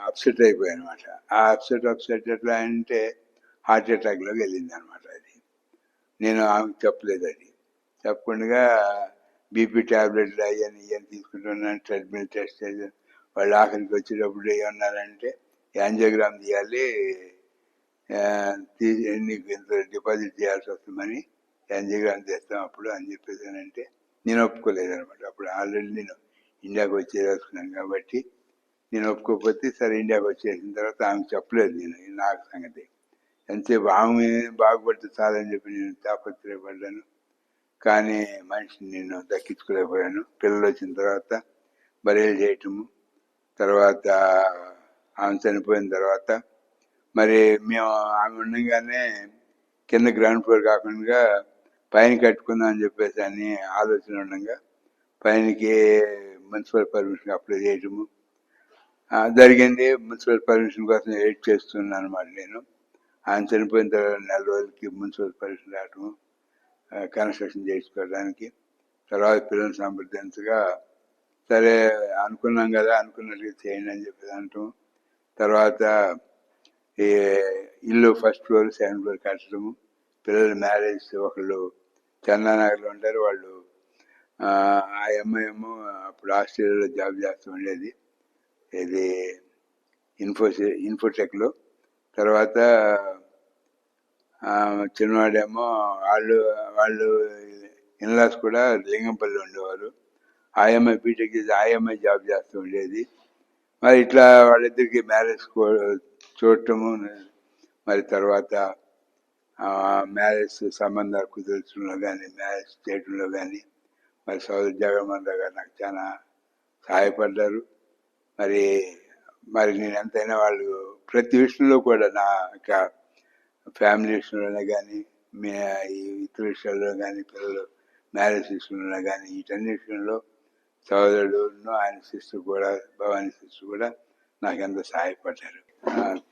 [SPEAKER 2] అప్సెట్ అయిపోయాను అనమాట. ఆ అప్సెట్ ఎట్లా అంటే హార్ట్ అటాక్లోకి వెళ్ళింది అనమాట. అది నేను ఆమెకు చెప్పలేదు. అది చెప్పకుండా బీపీ ట్యాబ్లెట్లు అవన్నీ ఇవన్నీ తీసుకుంటున్నాను, ట్రెడ్మిల్ టెస్ట్ చేసి వాళ్ళు ఆఖరికి వచ్చేటప్పుడు ఏమన్నారంటే యాంజియోగ్రామ్ తీయాలి, నీకు ఇంత డిపాజిట్ చేయాల్సి వస్తుందని యాంజియోగ్రామ్ చేస్తాం అప్పుడు అని చెప్పేసానంటే నేను ఒప్పుకోలేదు అనమాట. అప్పుడు ఆల్రెడీ నేను ఇండియాకి వచ్చేసుకున్నాను కాబట్టి నేను ఒప్పుకోకపోతే సరే ఇండియాకి వచ్చేసిన తర్వాత ఆమెకు చెప్పలేదు నేను నాకు సంగతి. ఎంతసేపు ఆమె బాగుపడితే చాలని చెప్పి నేను తాపత్రయపడ్డాను, కానీ మనిషిని నేను దక్కించుకోలేకపోయాను. పిల్లలు వచ్చిన తర్వాత బరేలు చేయటము, తర్వాత ఆమె చనిపోయిన తర్వాత మరి మేము ఆమె ఉండగానే కింద గ్రౌండ్ ఫ్లోర్ కాకుండా పైన కట్టుకుందాం అని చెప్పేసి అని ఆలోచన ఉండగా పైనకి మున్సిపల్ పర్మిషన్ అప్లై చేయటము జరిగింది. మున్సిపల్ పర్మిషన్ కోసం వెయిట్ చేస్తున్నాను అనమాట. నేను ఆయన చనిపోయిన తర్వాత 4 రోజులకి మున్సిపల్ పర్మిషన్ రావటము, కన్స్ట్రక్షన్ చేసుకోవడానికి. తర్వాత పిల్లల్ని సంప్రదించగా సరే అనుకున్నాం కదా, అనుకున్నట్టుగా చేయండి అని చెప్పేసి అంటాము. తర్వాత ఈ ఇల్లు ఫస్ట్ ఫ్లోర్ సెకండ్ ఫ్లోర్ కట్టడము, పిల్లల మ్యారేజ్. ఒకళ్ళు చందానగర్లో ఉంటారు, వాళ్ళు ఆ అమ్మాయి ఏమో అప్పుడు ఆస్ట్రేలియాలో జాబ్ చేస్తూ ఉండేది, ఇది ఇన్ఫోటెక్లో. తర్వాత చిన్నవాడేమో వాళ్ళు ఇన్లాస్ కూడా లింగంపల్లి ఉండేవారు. ఆయమ్మాయి బీటెక్ చేసి ఆయమ్మాయి జాబ్ చేస్తూ ఉండేది. మరి ఇట్లా వాళ్ళిద్దరికి మ్యారేజ్ చూడటము, మరి తర్వాత మ్యారేజ్ సంబంధాలు కుదర్చడంలో కానీ మ్యారేజ్ చేయడంలో కానీ మరి సోదరు జగన్మోహన్ రావు గారు నాకు చాలా సహాయపడ్డారు. మరి నేను ఎంతైనా వాళ్ళు ప్రతి విషయంలో కూడా నా ఫ్యామిలీ విషయంలోనే కానీ ఇతర విషయాల్లో కానీ పిల్లలు మ్యారేజ్ విషయంలో కానీ వీటన్ని విషయంలో సోదరుడు ఆయన సిస్టర్ కూడా భవానీ సిస్టర్ కూడా నాకు ఎంతో సహాయపడ్డారు.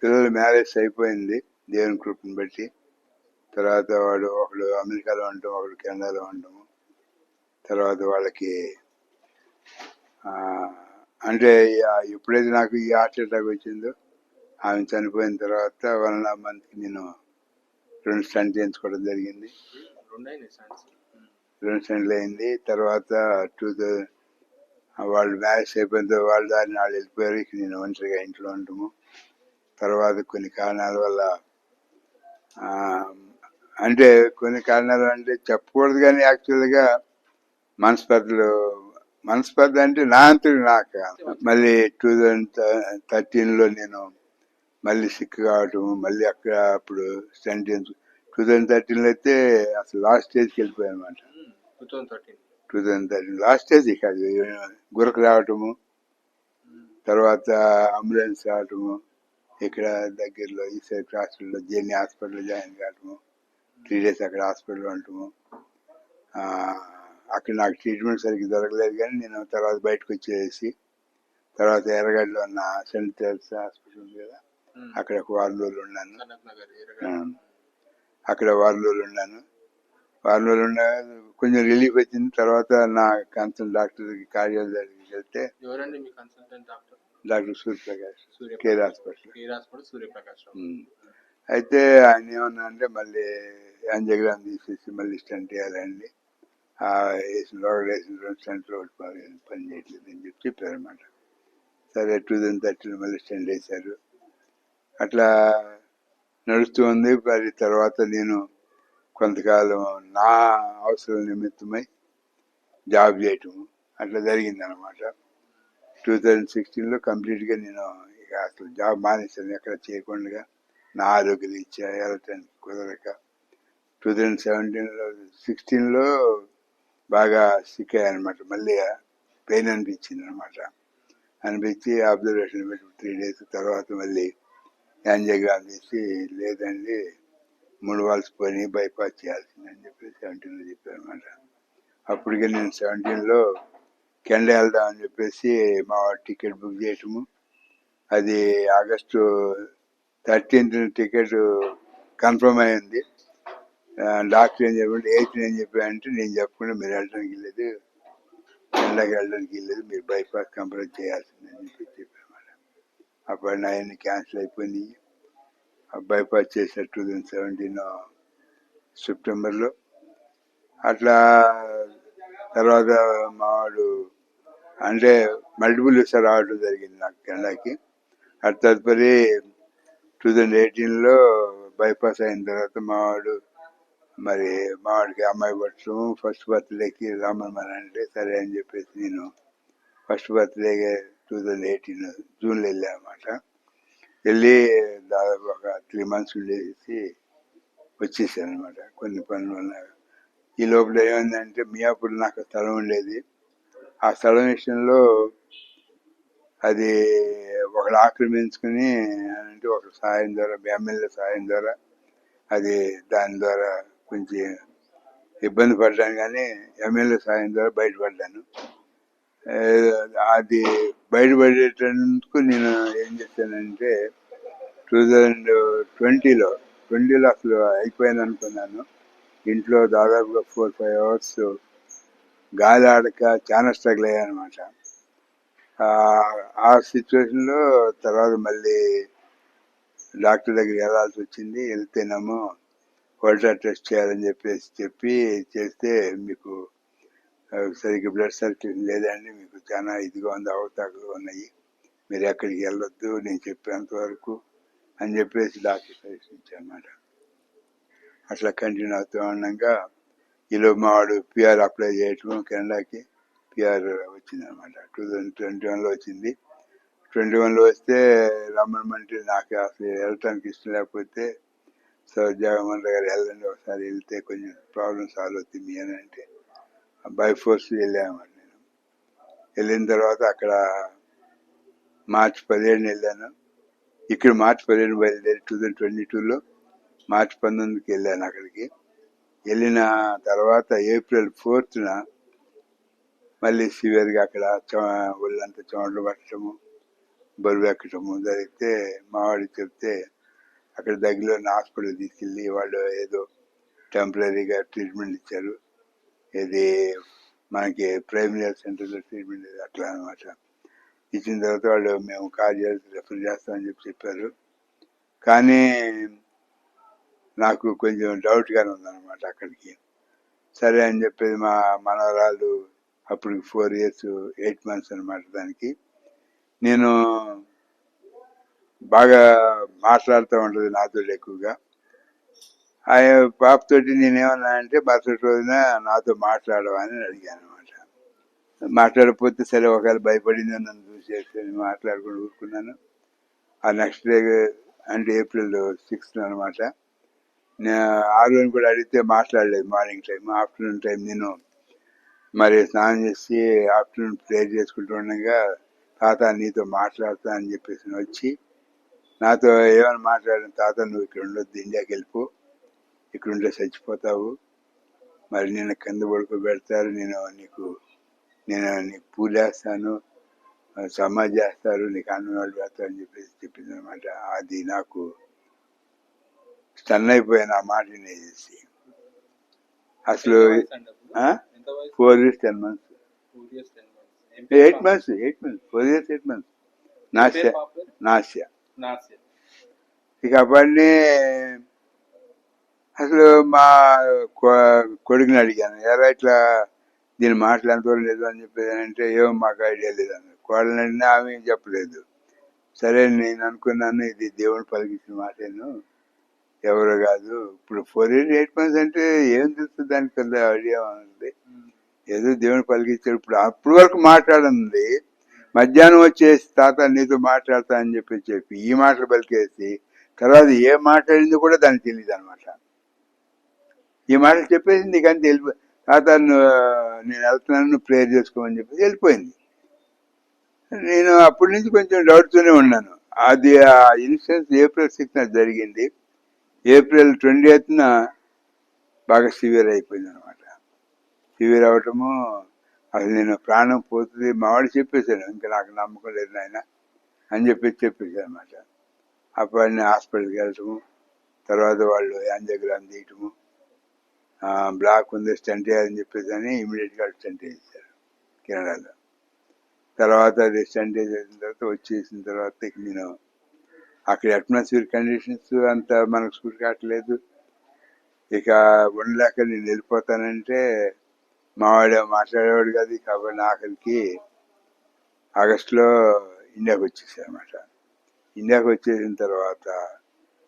[SPEAKER 2] పిల్లలు మ్యారేజ్ అయిపోయింది దేవుని కృపను బట్టి. తర్వాత ఒకడు అమెరికాలో ఉంటాం, ఒకడు కెనడాలో ఉంటాము. తర్వాత వాళ్ళకి అంటే ఎప్పుడైతే నాకు ఈ హార్ట్ అటాక్ వచ్చిందో ఆమె చనిపోయిన తర్వాత 1.5 month నేను 2 స్టంట్ చేయించుకోవడం జరిగింది. 2 స్టంట్లు అయింది. తర్వాత 2000 వాళ్ళు మ్యారేజ్ అయిపోయిన తర్వాత వాళ్ళ దారిని వాళ్ళు వెళ్ళిపోయారు. ఇక నేను ఒంటరిగా ఇంట్లో ఉంటాము. తర్వాత కొన్ని కారణాల వల్ల అంటే కొన్ని కారణాలు అంటే చెప్పకూడదు, కానీ యాక్చువల్గా మనస్పర్ధ అంటే నా అంతటి నాకు. మళ్ళీ 2013లో నేను మళ్ళీ సిక్ కావటం, మళ్ళీ అక్కడ అప్పుడు స్టంట్ 2013లో అయితే అసలు లాస్ట్ స్టేజ్కి వెళ్ళిపోయాను అనమాట. 2013 లాస్ట్ స్టేజ్ కాదు, గురకు రావటము, తర్వాత అంబులెన్స్ రావటము, ఇక్కడ దగ్గరలో ఈసైట్ హాస్పిటల్లో జేఎన్ఏ హాస్పిటల్లో జాయిన్ కావటము, 3 days అక్కడ హాస్పిటల్లో ఉండటము. అక్కడ నాకు ట్రీట్మెంట్ సరిగ్గా దొరకలేదు, కానీ నేను తర్వాత బయటకు వచ్చేసి తర్వాత ఎర్రగడ్డలో ఉన్న సెంట్ థెరెసా హాస్పిటల్ ఉంది కదా, అక్కడ ఒక 4 రోజులు ఉన్నాను. అక్కడ 4 రోజులు ఉన్నాను. 4 రోజులు ఉన్న కొంచెం రిలీఫ్ వచ్చింది. తర్వాత నా కన్సల్ట్ డాక్టర్కి కార్డియాలజీకి వెళ్తే డాక్టర్ సూర్యప్రకాష్, కేర్ హాస్పిటల్. అయితే ఆయన ఏమన్నా అంటే మళ్ళీ యాంజియోగ్రామ్ తీసేసి మళ్ళీ స్టంట్ వేయాలండి, వేసిన 2 స్టంట్లు పని చేయట్లేదు అని చెప్పారు అనమాట. సరే 2013 మళ్ళీ స్టంట్ వేశారు. అట్లా నడుస్తూ ఉంది. మరి తర్వాత నేను కొంతకాలం నా అవసరం నిమిత్తమై జాబ్ చేయటం అట్లా జరిగింది అనమాట. 2016లో కంప్లీట్గా నేను ఇక అసలు జాబ్ మానేశాను, ఎక్కడ చేయకుండా నా ఆరోగ్య రీత్యా వెళ్ళటానికి కుదరక. 2016లో బాగా సిక్ అయ్యానమాట. మళ్ళీ పెయిన్ అనిపించింది అనమాట. అనిపించి అబ్జర్వేషన్ పెట్టి 3 days తర్వాత మళ్ళీ యాంజియోగ్రామ్ తీసి లేదండి 3 వాల్స్ పోయి బైపాస్ చేయాల్సిందని చెప్పి 17లో చెప్పారు అనమాట. అప్పటికే నేను 17లో కెనడా వెళ్దామని చెప్పేసి మా టికెట్ బుక్ చేయటము, అది ఆగస్టు 13th టికెట్ కన్ఫర్మ్ అయింది. డాక్టర్ ఏం చెప్పండి 8th ఏం చెప్పారంటే, నేను చెప్పకుండా మీరు వెళ్ళడానికి లేదు, కెనడాకి వెళ్ళడానికి లేదు, మీరు బైపాస్ కంప్లీట్ చేయాల్సిందని చెప్పారన్నమాట. అప్పుడు నా అన్ని క్యాన్సిల్ అయిపోయినాయి. బైపాస్ చేసిన 2017 సెప్టెంబర్లో. అట్లా తర్వాత మావాడు అంటే మల్టిపుల్ సార్ రావడం జరిగింది నాకు కెనడాకి. అటు తదుపరి 2018లో బైపాస్ అయిన తర్వాత మావాడికి అమ్మాయి పట్టడం, ఫస్ట్ బర్త్డేకి రమ్మని అంటే సరే అని చెప్పేసి నేను ఫస్ట్ బర్త్డే 2018 జూన్లో వెళ్ళాను అనమాట. వెళ్ళి దాదాపు ఒక 3 months ఉండేసి వచ్చేసాను అనమాట. కొన్ని పనులు ఉన్నాయి. ఈ లోపల ఏమైందంటే మియాపూర్ నాకు స్థలం ఉండేది. ఆ స్థలం విషయంలో అది ఒకరు ఆక్రమించుకుని అంటే ఒక సాయం ద్వారా, ఎమ్మెల్యే సాయం ద్వారా అది దాని ద్వారా కొంచెం ఇబ్బంది పడ్డాను, కానీ ఎమ్మెల్యే సాయం ద్వారా బయటపడ్డాను. అది బయటపడేటందుకు నేను ఏం చేశానంటే 2020లో అసలు అయిపోయాను అనుకున్నాను. ఇంట్లో దాదాపుగా 4-5 hours గాలి ఆడక చాలా స్ట్రగుల్ అయ్యాను అనమాట. ఆ సిచ్యువేషన్లో తర్వాత మళ్ళీ డాక్టర్ దగ్గరికి వెళ్ళాల్సి వచ్చింది. వెళ్తేనేమో హోల్డర్ టెస్ట్ చేయాలని చెప్పి చేస్తే మీకు సరిగ్గా బ్లడ్ సర్క్యులేషన్ లేదండి, మీకు చాలా ఇదిగా ఉంది, అవతాకులు ఉన్నాయి, మీరు ఎక్కడికి వెళ్ళొద్దు నేను చెప్పేంత వరకు అని చెప్పేసి డాక్టర్ సజెషన్ ఇచ్చారన్నమాట. అట్లా కంటిన్యూ అవుతూ ఉండగా ఈలో మావాడు పిఆర్ అప్లై చేయటం, కెనడాకి పిఆర్ వచ్చింది అనమాట. 2021లో వచ్చింది. 21లో వస్తే రమ్మనమంటే నాకు అసలు వెళ్ళటానికి ఇష్టం లేకపోతే, సార్ జగన్మోహన్ గారు వెళ్ళండి, ఒకసారి వెళ్తే కొంచెం ప్రాబ్లం సాల్వ్ అవుతుంది అని అంటే బై ఫోర్స్ వెళ్ళామని. నేను వెళ్ళిన తర్వాత అక్కడ మార్చి 17 వెళ్ళాను. ఇక్కడ మార్చి 17 బయలుదేరి 2022లో మార్చి 19కి వెళ్ళాను అక్కడికి. వెళ్ళిన తర్వాత ఏప్రిల్ 4th మళ్ళీ సివియర్గా అక్కడ ఒళ్ళంతా చెమటలు పట్టడము, బరువు ఎక్కడము జరిగితే మావాడికి చెప్తే అక్కడ దగ్గరలో హాస్పిటల్ తీసుకెళ్ళి వాళ్ళు ఏదో టెంపరీగా ట్రీట్మెంట్ ఇచ్చారు. ఇది మనకి ప్రైమరీ హెల్త్ సెంటర్లో ట్రీట్మెంట్ అట్లా అనమాట. ఇచ్చిన తర్వాత వాళ్ళు మేము కార్డియాలజీ రెఫర్ చేస్తామని చెప్పారు. కానీ నాకు కొంచెం డౌట్గానే ఉందన్నమాట అక్కడికి. సరే అని చెప్పేది మా మనవరాలు అప్పుడు 4 years 8 months అనమాట. దానికి నేను బాగా మాట్లాడుతూ ఉంటుంది నాతో ఎక్కువగా. ఆ పాపతోటి నేనేమన్నా అంటే మరుసటి రోజున నాతో మాట్లాడవని అడిగాను అనమాట. మాట్లాడకపోతే సరే ఒకవేళ భయపడింది నన్ను చూసేసి మాట్లాడుకుని ఊరుకున్నాను. ఆ నెక్స్ట్ డే అంటే ఏప్రిల్ 6th అనమాట. ఆ రోజు కూడా అడిగితే మాట్లాడలేదు. మార్నింగ్ టైం, ఆఫ్టర్నూన్ టైం నేను మరి స్నానం చేసి ఆఫ్టర్నూన్ ప్రేయర్ చేసుకుంటూ ఉండగా తాత నీతో మాట్లాడతా అని చెప్పేసి వచ్చి నాతో ఏమైనా మాట్లాడిన, తాత నువ్వు ఇక్కడ ఉండొద్దు, ఇండియాకి వెళ్ళిపో, ఇక్కడ ఉంటే చచ్చిపోతావు, మరి నేను కింద పడుకోబెడతారు, నేను నీకు పూజ చేస్తాను, సమాధి చేస్తారు, నీకు అన్నం వాళ్ళు పెడతారు అని చెప్పేసి చెప్పింది అనమాట. అది నాకు స్టన్ అయిపోయాను ఆ మాట వినేసి. అసలు 4 years 10 months 8 months 4 years 8 months నాస్య. ఇక అవన్నీ అసలు మా కొడుకుని అడిగాను, ఎలా ఇట్లా దీని మాటలు ఎంతవరకు లేదు అని చెప్పేది అంటే ఏమో మాకు ఐడియా లేదన్న. కోడలు అడిగినా ఆమె చెప్పలేదు. సరే నేను అనుకున్నాను ఇది దేవుడు పలికించిన మాటేను, ఎవరు కాదు. ఇప్పుడు 4 years 8 months అంటే ఏం తెలుస్తుంది, దానికి పెద్ద ఐడియా ఉంది, ఏదో దేవుని పలికించాడు. అప్పటి వరకు మాట్లాడింది, మధ్యాహ్నం వచ్చేసి తాత నీతో మాట్లాడతా అని చెప్పి ఈ మాటలు పలికేసి తర్వాత ఏ మాట్లాడింది కూడా దానికి తెలియదు అనమాట. ఈ మాటలు చెప్పేసింది కానీ వెళ్ళిపోయి తాత నేను వెళ్తున్నాను, నువ్వు ప్రేయర్ చేసుకోమని చెప్పేసి వెళ్ళిపోయింది. నేను అప్పటి నుంచి కొంచెం డౌట్తోనే ఉన్నాను. అది ఆ ఇన్సిడెంట్ ఏప్రిల్ 6th జరిగింది. ఏప్రిల్ 20th బాగా సివియర్ అయిపోయింది అనమాట. సివియర్ అవటము అసలు నేను ప్రాణం పోతుంది మావాడు చెప్పేశాను, ఇంకా నాకు నమ్మకం లేదు నాయన అని చెప్పేసాను అనమాట. అప్పుడు నేను హాస్పిటల్కి వెళ్ళటము, తర్వాత వాళ్ళు యాంజియోగ్రామ్ తీయటము, బ్లాక్ ఉంది స్టెంట్ వేయాలని చెప్పేసి అని ఇమీడియట్గా స్టెంట్ వేసేసారు కెనడాలో. తర్వాత అది స్టెంట్ వేసేసిన తర్వాత వచ్చేసిన తర్వాత ఇక నేను అక్కడ అట్మాస్ఫియర్ కండిషన్స్ అంత మనకు సూట్ కావట్లేదు, ఇక ఉండలేక నేను వెళ్ళిపోతానంటే మావాడు మాట్లాడేవాడు కాదు. కాబట్టి ఆఖరికి ఆగస్టులో ఇండియాకి వచ్చేసాను అనమాట. ఇండియాకి వచ్చేసిన తర్వాత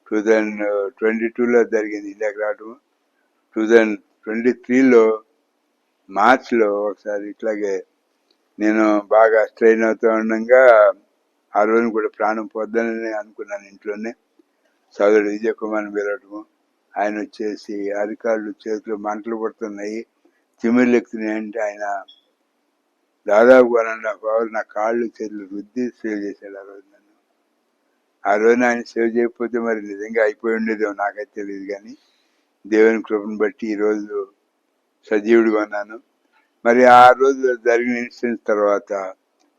[SPEAKER 2] 2022లో జరిగింది ఇండియాకి రావడం. 2023లో మార్చిలో ఒకసారి ఇట్లాగే నేను బాగా స్ట్రెయిన్ అవుతూ ఉండగా ఆ రోజు కూడా ప్రాణం పోద్దని అనుకున్నాను. ఇంట్లోనే సోదరుడు విజయ్ కుమార్ని పిలవటము, ఆయన వచ్చేసి అరికాళ్ళు చేతులు మంటలు పడుతున్నాయి, తిమ్మిర్లు ఎక్కుతున్నాయి అంటే ఆయన దాదాపు 1.5 hours నా కాళ్ళు చేతులు రుద్ది సేవ్ చేశాడు ఆ రోజు నన్ను. ఆ రోజున ఆయన సేవ్ చేయకపోతే మరి నిజంగా అయిపోయి ఉండేదేమో నాకైతే తెలియదు, కానీ దేవుని కృపను బట్టి ఈరోజు సజీవుడిగా ఉన్నాను. మరి ఆ రోజు జరిగిన ఇన్సిడెంట్ తర్వాత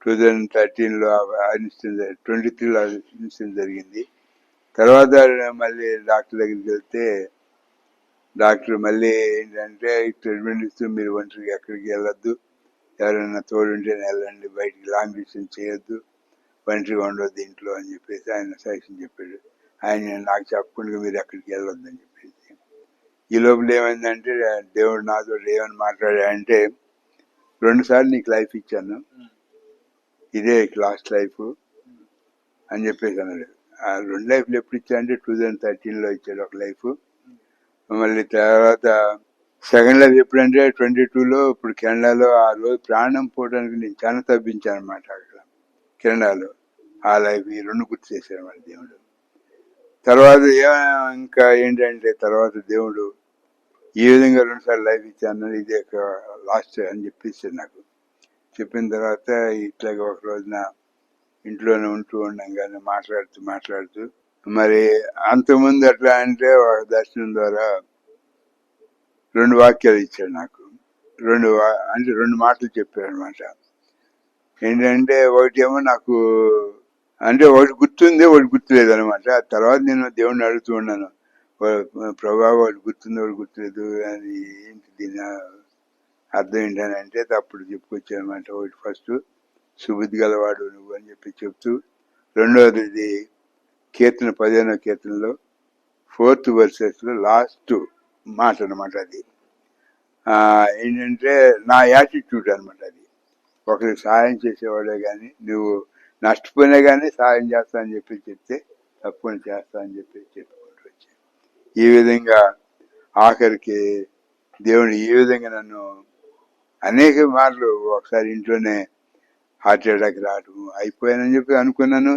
[SPEAKER 2] 2013లో ఇన్సిడెంట్, 23లో ఇన్సిడెంట్ జరిగింది. తర్వాత మళ్ళీ డాక్టర్ దగ్గరికి వెళ్తే డాక్టర్ మళ్ళీ ఏంటంటే ట్రీట్మెంట్ ఇస్తూ మీరు ఒంటరికి ఎక్కడికి వెళ్ళొద్దు, ఎవరైనా తోడుంటేనే వెళ్ళండి, బయటికి లాంగ్ డిస్టెన్స్ చేయొద్దు, ఒంటరిగా ఉండొద్దు ఇంట్లో అని చెప్పేసి ఆయన సజెషన్ చెప్పాడు. ఆయన నాకు చెప్పకుండా మీరు ఎక్కడికి వెళ్ళొద్దు అని చెప్పేసి. ఈ లోపల ఏమైందంటే దేవుడు నాతో ఏమని మాట్లాడాడంటే, 2 సార్లు నీకు లైఫ్ ఇచ్చాను, ఇదే లాస్ట్ లైఫ్ అని చెప్పేసి అన్నాడు. ఆ 2 లైఫ్లు ఎప్పుడు ఇచ్చాడంటే 2013లో ఇచ్చాడు ఒక లైఫ్. మళ్ళీ తర్వాత సెకండ్ లైఫ్ ఎప్పుడంటే 22లో ఇప్పుడు కెనడాలో. ఆ రోజు ప్రాణం పోవడానికి నేను చాలా తప్పించాను అనమాట అక్కడ కెనడాలో. ఆ లైఫ్ ఈ 2 గుర్తు చేశాడు మన దేవుడు. తర్వాత ఇంకా ఏంటంటే తర్వాత దేవుడు ఈ విధంగా 2 సార్లు లైఫ్ ఇచ్చాను, ఇదే లాస్ట్ అని చెప్పేసాడు నాకు. చెప్పిన తర్వాత ఇట్లాగ ఒక రోజున ఇంట్లోనే ఉంటూ ఉండగానే మాట్లాడుతూ మరి అంతకుముందు ఎట్లా అంటే ఒక దర్శనం ద్వారా 2 వాక్యాలు ఇచ్చాడు నాకు. 2 మాటలు చెప్పాడు అనమాట. ఏంటంటే ఒకటి ఏమో నాకు అంటే ఒకటి గుర్తుంది, ఒకటి గుర్తులేదు అనమాట. తర్వాత నేను దేవుణ్ణి అడుగుతూ ఉన్నాను, ప్రభా ఒకటి గుర్తుంది ఒకటి గుర్తులేదు అని, ఏంటి దీని అర్థం ఏంటని అంటే అప్పుడు చెప్పుకొచ్చాను అనమాట. ఒకటి ఫస్ట్ సుబుద్ధి గలవాడు నువ్వు అని చెప్తూ, రెండవది ఇది కీర్తన 15వ కీర్తనలో 4th verses లాస్ట్ మాట అనమాట. అది ఏంటంటే నా యాటిట్యూడ్ అనమాట. అది ఒకరికి సహాయం చేసేవాడే కానీ నువ్వు నష్టపోయినా కానీ సహాయం చేస్తా అని చెప్తే తప్పని చేస్తా అని చెప్పుకుంటూ వచ్చాను. ఈ విధంగా ఆఖరికి దేవుడు ఈ విధంగా నన్ను అనేక మార్లు, ఒకసారి ఇంట్లోనే హార్ట్ అటాక్ రావడం అయిపోయానని చెప్పి అనుకున్నాను,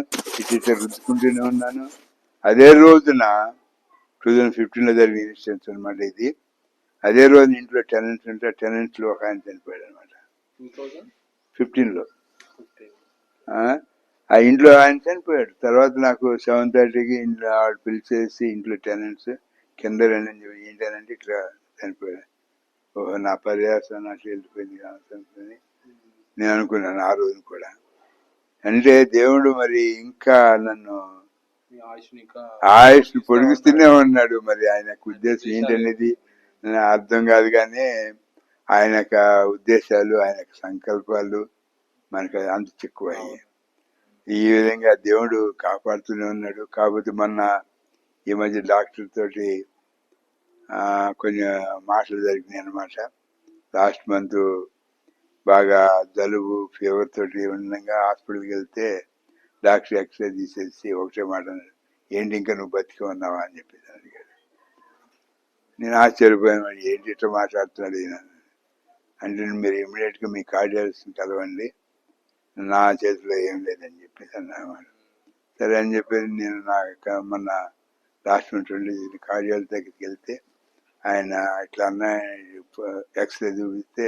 [SPEAKER 2] ఇట్లా రుద్దుకుంటూనే ఉన్నాను. అదే రోజున 2015లో జరిగిన ఇన్సిడెంట్స్ అనమాట ఇది. అదే రోజు ఇంట్లో టెనెంట్స్ ఉంటే టెనెంట్స్ లో ఒక ఆయన చనిపోయాడు అనమాట 2015లో. ఆ ఇంట్లో ఆయన చనిపోయాడు. తర్వాత నాకు 7:30కి ఇంట్లో ఆవిడ పిలిచేసి ఇంట్లో టెనెంట్స్ కింద ఏంటనంటే ఇట్లా చనిపోయాడు. ఓహో నా పర్యాసం నాకు వెళ్ళిపోయింది కాని నేను అనుకున్నాను ఆ రోజు కూడా. అంటే దేవుడు మరి ఇంకా నన్ను ఆయుష్ పొడిగిస్తూనే ఉన్నాడు. మరి ఆయన ఉద్దేశం ఏంటనేది అర్థం కాదు, కానీ ఆయన ఉద్దేశాలు ఆయన సంకల్పాలు మనకు అంత చిక్కువయ్యాయి. ఈ విధంగా దేవుడు కాపాడుతూనే ఉన్నాడు. కాకపోతే మొన్న ఈ మధ్య డాక్టర్ తోటి కొన్ని మాటలు జరిగినాయి అనమాట. లాస్ట్ మంత్ బాగా జలుబు ఫీవర్ తోటి ఉండగా హాస్పిటల్కి వెళ్తే డాక్టర్ ఎక్స్రే తీసేసి ఒకటే మాట అన్నాడు, ఏంటి ఇంకా నువ్వు బతికి ఉన్నావా అని చెప్పేసి అడిగాడు. నేను ఆశ్చర్యపోయాను, మరి ఏంటి ఇట్లా మాట్లాడుతున్నాడు ఈయన అంటే, మీరు ఇమీడియట్ గా మీ కార్డియాలజిస్ట్ కలవండి, నా చేతిలో ఏం లేదని చెప్పేసి అన్నమాట. సరే అని చెప్పేసి నేను మొన్న లాస్ట్ మంత్ కార్డియాలజీ దగ్గరికి వెళ్తే ఆయన ఇట్లా అన్న ఎక్స్రే చూపిస్తే,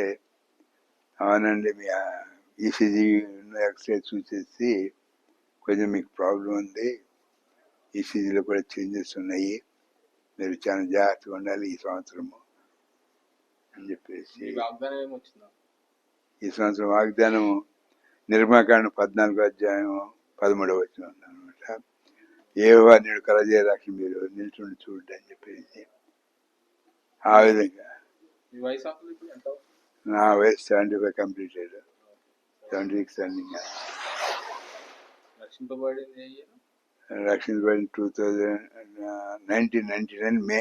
[SPEAKER 2] అవునండి మీ ఈసీజీ ఎక్స్రే చూసేసి కొంచెం మీకు ప్రాబ్లం ఉంది, ఈసీజీలో కూడా చేంజెస్ ఉన్నాయి, మీరు చాలా జాగ్రత్తగా ఉండాలి ఈ సంవత్సరము అని చెప్పేసి.
[SPEAKER 1] ఈ వాగ్దానం ఏమొచ్చిందా?
[SPEAKER 2] ఈ సంవత్సరం వాగ్దానము నిర్మాకాండ 14 అధ్యాయం 13 వచ్చిన అనమాట. ఏవో నేను కలజేయరాకి మీరు నిల్చుండి చూడండి అని చెప్పేసి. ఆ విధంగా
[SPEAKER 1] మీ వయసు అప్పుడు ఇప్పుడు ఎంత?
[SPEAKER 2] నా వయసు 75 కంప్లీటెడ్, 76 రన్నింగ్.
[SPEAKER 1] రక్షింపబడింది ఏ year?
[SPEAKER 2] రక్షించబడిన 1999 మే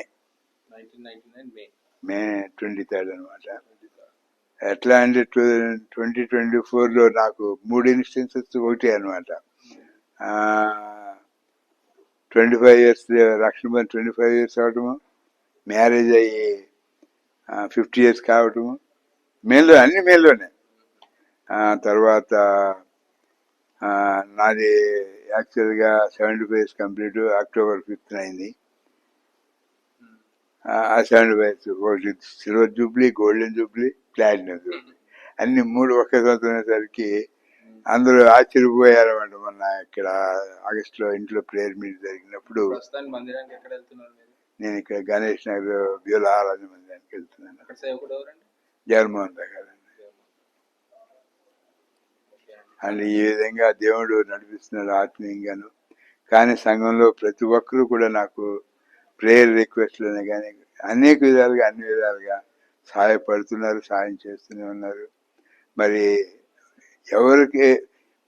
[SPEAKER 1] 1999
[SPEAKER 2] మే 23 అనమాట. ఎట్లా అంటే 2024లో నాకు 3 ఇన్స్టెన్సెస్ ఒకటి అనమాట. 25 years రక్షణ పడిన 25 years అవటము, మ్యారేజ్ అయ్యి 50 years కావటము, మేల్లో అన్ని మేల్లోనే. తర్వాత నాది యాక్చువల్గా 75 years కంప్లీట్ అక్టోబర్ 5th అయింది. ఆ 75 ఒకటి silver Jubilee, golden Jubilee, platinum Jubilee అన్ని 3 ఒకే సంవత్సరం అందరూ ఆశ్చర్యపోయారన్నమాట. మొన్న ఇక్కడ ఆగస్టులో ఇంట్లో ప్రేయర్ మీట్ జరిగినప్పుడు
[SPEAKER 1] మందిరానికి ఎక్కడ వెళ్తున్నారు మీరు?
[SPEAKER 2] నేను ఇక్కడ గణేష్ నగర్ బ్యూల ఆరాధన మందిరానికి వెళ్తున్నాను.
[SPEAKER 1] అక్కడ సేవకుడు ఎవరండి?
[SPEAKER 2] జగన్మోహన్ రావు గారు. అండ్ ఈ విధంగా దేవుడు నడిపిస్తున్నాడు ఆత్మీయంగాను. కానీ సంఘంలో ప్రతి ఒక్కరూ కూడా నాకు ప్రేయర్ రిక్వెస్ట్లోనే కానీ అనేక విధాలుగా అన్ని విధాలుగా సహాయపడుతున్నారు, సహాయం చేస్తూనే ఉన్నారు. మరి ఎవరికి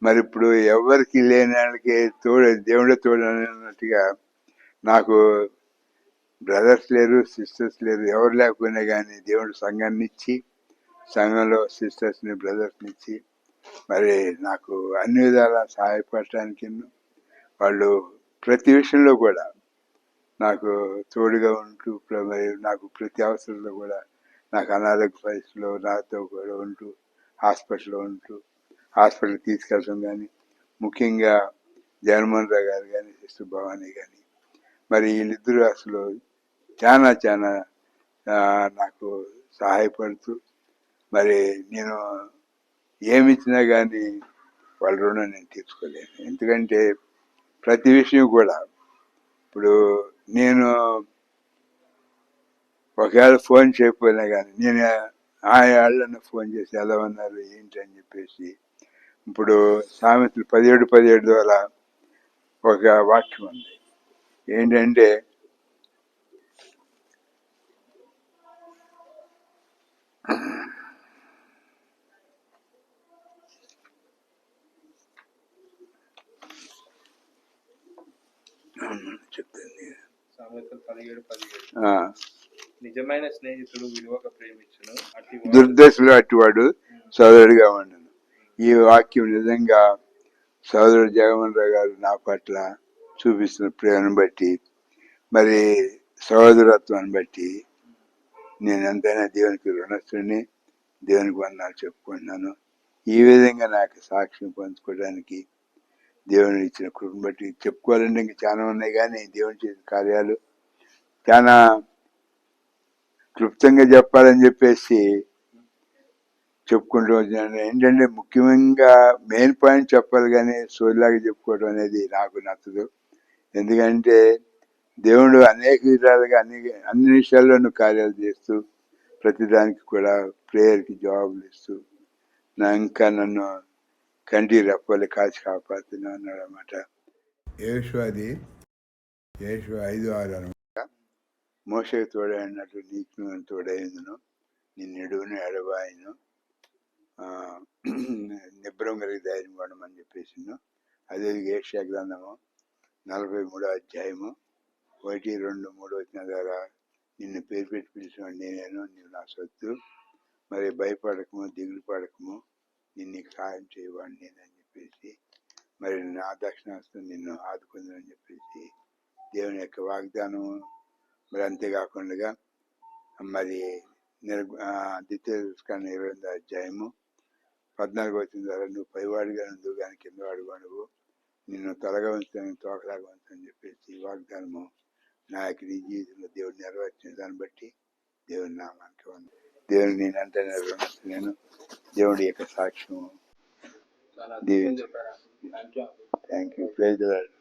[SPEAKER 2] మరి ఇప్పుడు ఎవరికి లేని వాళ్ళకి తోడు దేవుడే తోడు అన్నట్టుగా నాకు బ్రదర్స్ లేరు, సిస్టర్స్ లేరు. ఎవరు లేకపోయినా కానీ దేవుడు సంఘాన్ని ఇచ్చి, సంఘంలో సిస్టర్స్ని, బ్రదర్స్ని ఇచ్చి మరి నాకు అన్ని విధాలా సహాయపడటానికి వాళ్ళు ప్రతి విషయంలో కూడా నాకు తోడుగా ఉంటూ మరి నాకు ప్రతి అవసరంలో కూడా నాకు అనారోగ్య పరిస్థితిలో నాతో కూడా ఉంటూ హాస్పిటల్ తీసుకెళ్ళడం కానీ, ముఖ్యంగా జగన్మోహన్ రావు గారు కానీ, సిస్టర్ భవానీ కానీ మరి వీళ్ళిద్దరూ అసలు చాలా నాకు సహాయపడుతూ మరి నేను ఏమిచ్చినా కానీ వాళ్ళ రుణం నేను తీర్చుకోలేను. ఎందుకంటే ప్రతి విషయం కూడా ఇప్పుడు నేను ఒకవేళ ఫోన్ చేయకపోయినా కానీ నేను వాళ్ళన్న ఫోన్ చేసి ఎలా ఉన్నారు ఏంటి అని చెప్పేసి. ఇప్పుడు సామెతలు 17:17 ద్వారా ఒక వాక్యం ఉంది. ఏంటంటే
[SPEAKER 1] నిజమైన స్నేహితుడు విలువగా ప్రేమించును,
[SPEAKER 2] దుర్దశలో అట్టివాడు సోదరుడిగా ఉండను. ఈ వాక్యం నిజంగా సోదరుడు జగన్మోహన్ రావు గారు నా పట్ల చూపిస్తున్న ప్రేమను బట్టి, మరి సహోదరత్వాన్ని బట్టి నేను ఎంతైనా దేవునికి రుణస్తుని, దేవునికి వందనాలు చెప్పుకుంటున్నాను. ఈ విధంగా నాకు సాక్ష్యం పంచుకోవడానికి దేవుని ఇచ్చిన కృపను బట్టి చెప్పుకోవాలంటే ఇంకా చాలా ఉన్నాయి. కానీ దేవుని చేసిన కార్యాలు చాలా క్లుప్తంగా చెప్పాలని చెప్పేసి చెప్పుకుంటూ వచ్చినాను. ఏంటంటే ముఖ్యంగా మెయిన్ పాయింట్ చెప్పాలి, కానీ సోదిలాగా చెప్పుకోవడం అనేది నాకు నచ్చదు. ఎందుకంటే దేవుడు అనేక విధాలుగా అన్ని విషయాల్లోనూ కార్యాలు చేస్తూ ప్రతిదానికి కూడా ప్రేయర్కి జవాబులు ఇస్తూ ఇంకా నన్ను కంటి రెప్పలు కాచి కాపాడుతున్నా అన్నాడు అనమాట. యేషు 5:6 అనమాట. మోషేకు తోడైనట్లు నీకు తోడైందును, నిన్ను ఎడుగును ఎడబాయను, నిబ్రం కలిగి ధైర్యం పడమని చెప్పేసిండు. అదే ఏషియా గ్రంథము 43 అధ్యాయము 1, 2, 3 వచ్చిన ద్వారా నిన్ను పేరు పెట్టి పిలిచినండి నేను, నీవు నా సొత్తు, మరి భయపడకము, దిగులు పడకము, నిన్ను సహాయం చేయవాడిని నేనని చెప్పేసి, మరి నా దక్షిణాస్తం నిన్ను ఆదుకుందని చెప్పేసి దేవుని యొక్క వాగ్దానం. మరి అంతేకాకుండా మరి 28 అధ్యాయము 14 వచ్చిన ద్వారా నువ్వు పైవాడిగా నువ్వు కానీ కింద వాడుగా నువ్వు, నిన్ను తలగా ఉంచుతాను తోకలాగా ఉంచుతానని చెప్పేసి వాగ్దానము నా యొక్క నీ జీవితంలో దేవుడు నెరవేర్చిన దాన్ని బట్టి దేవుని నామానికి ఉంది. దేవుని నేనంటే నేను దేవుడి యొక్క సాక్ష్యం. Thank you. Praise the lord.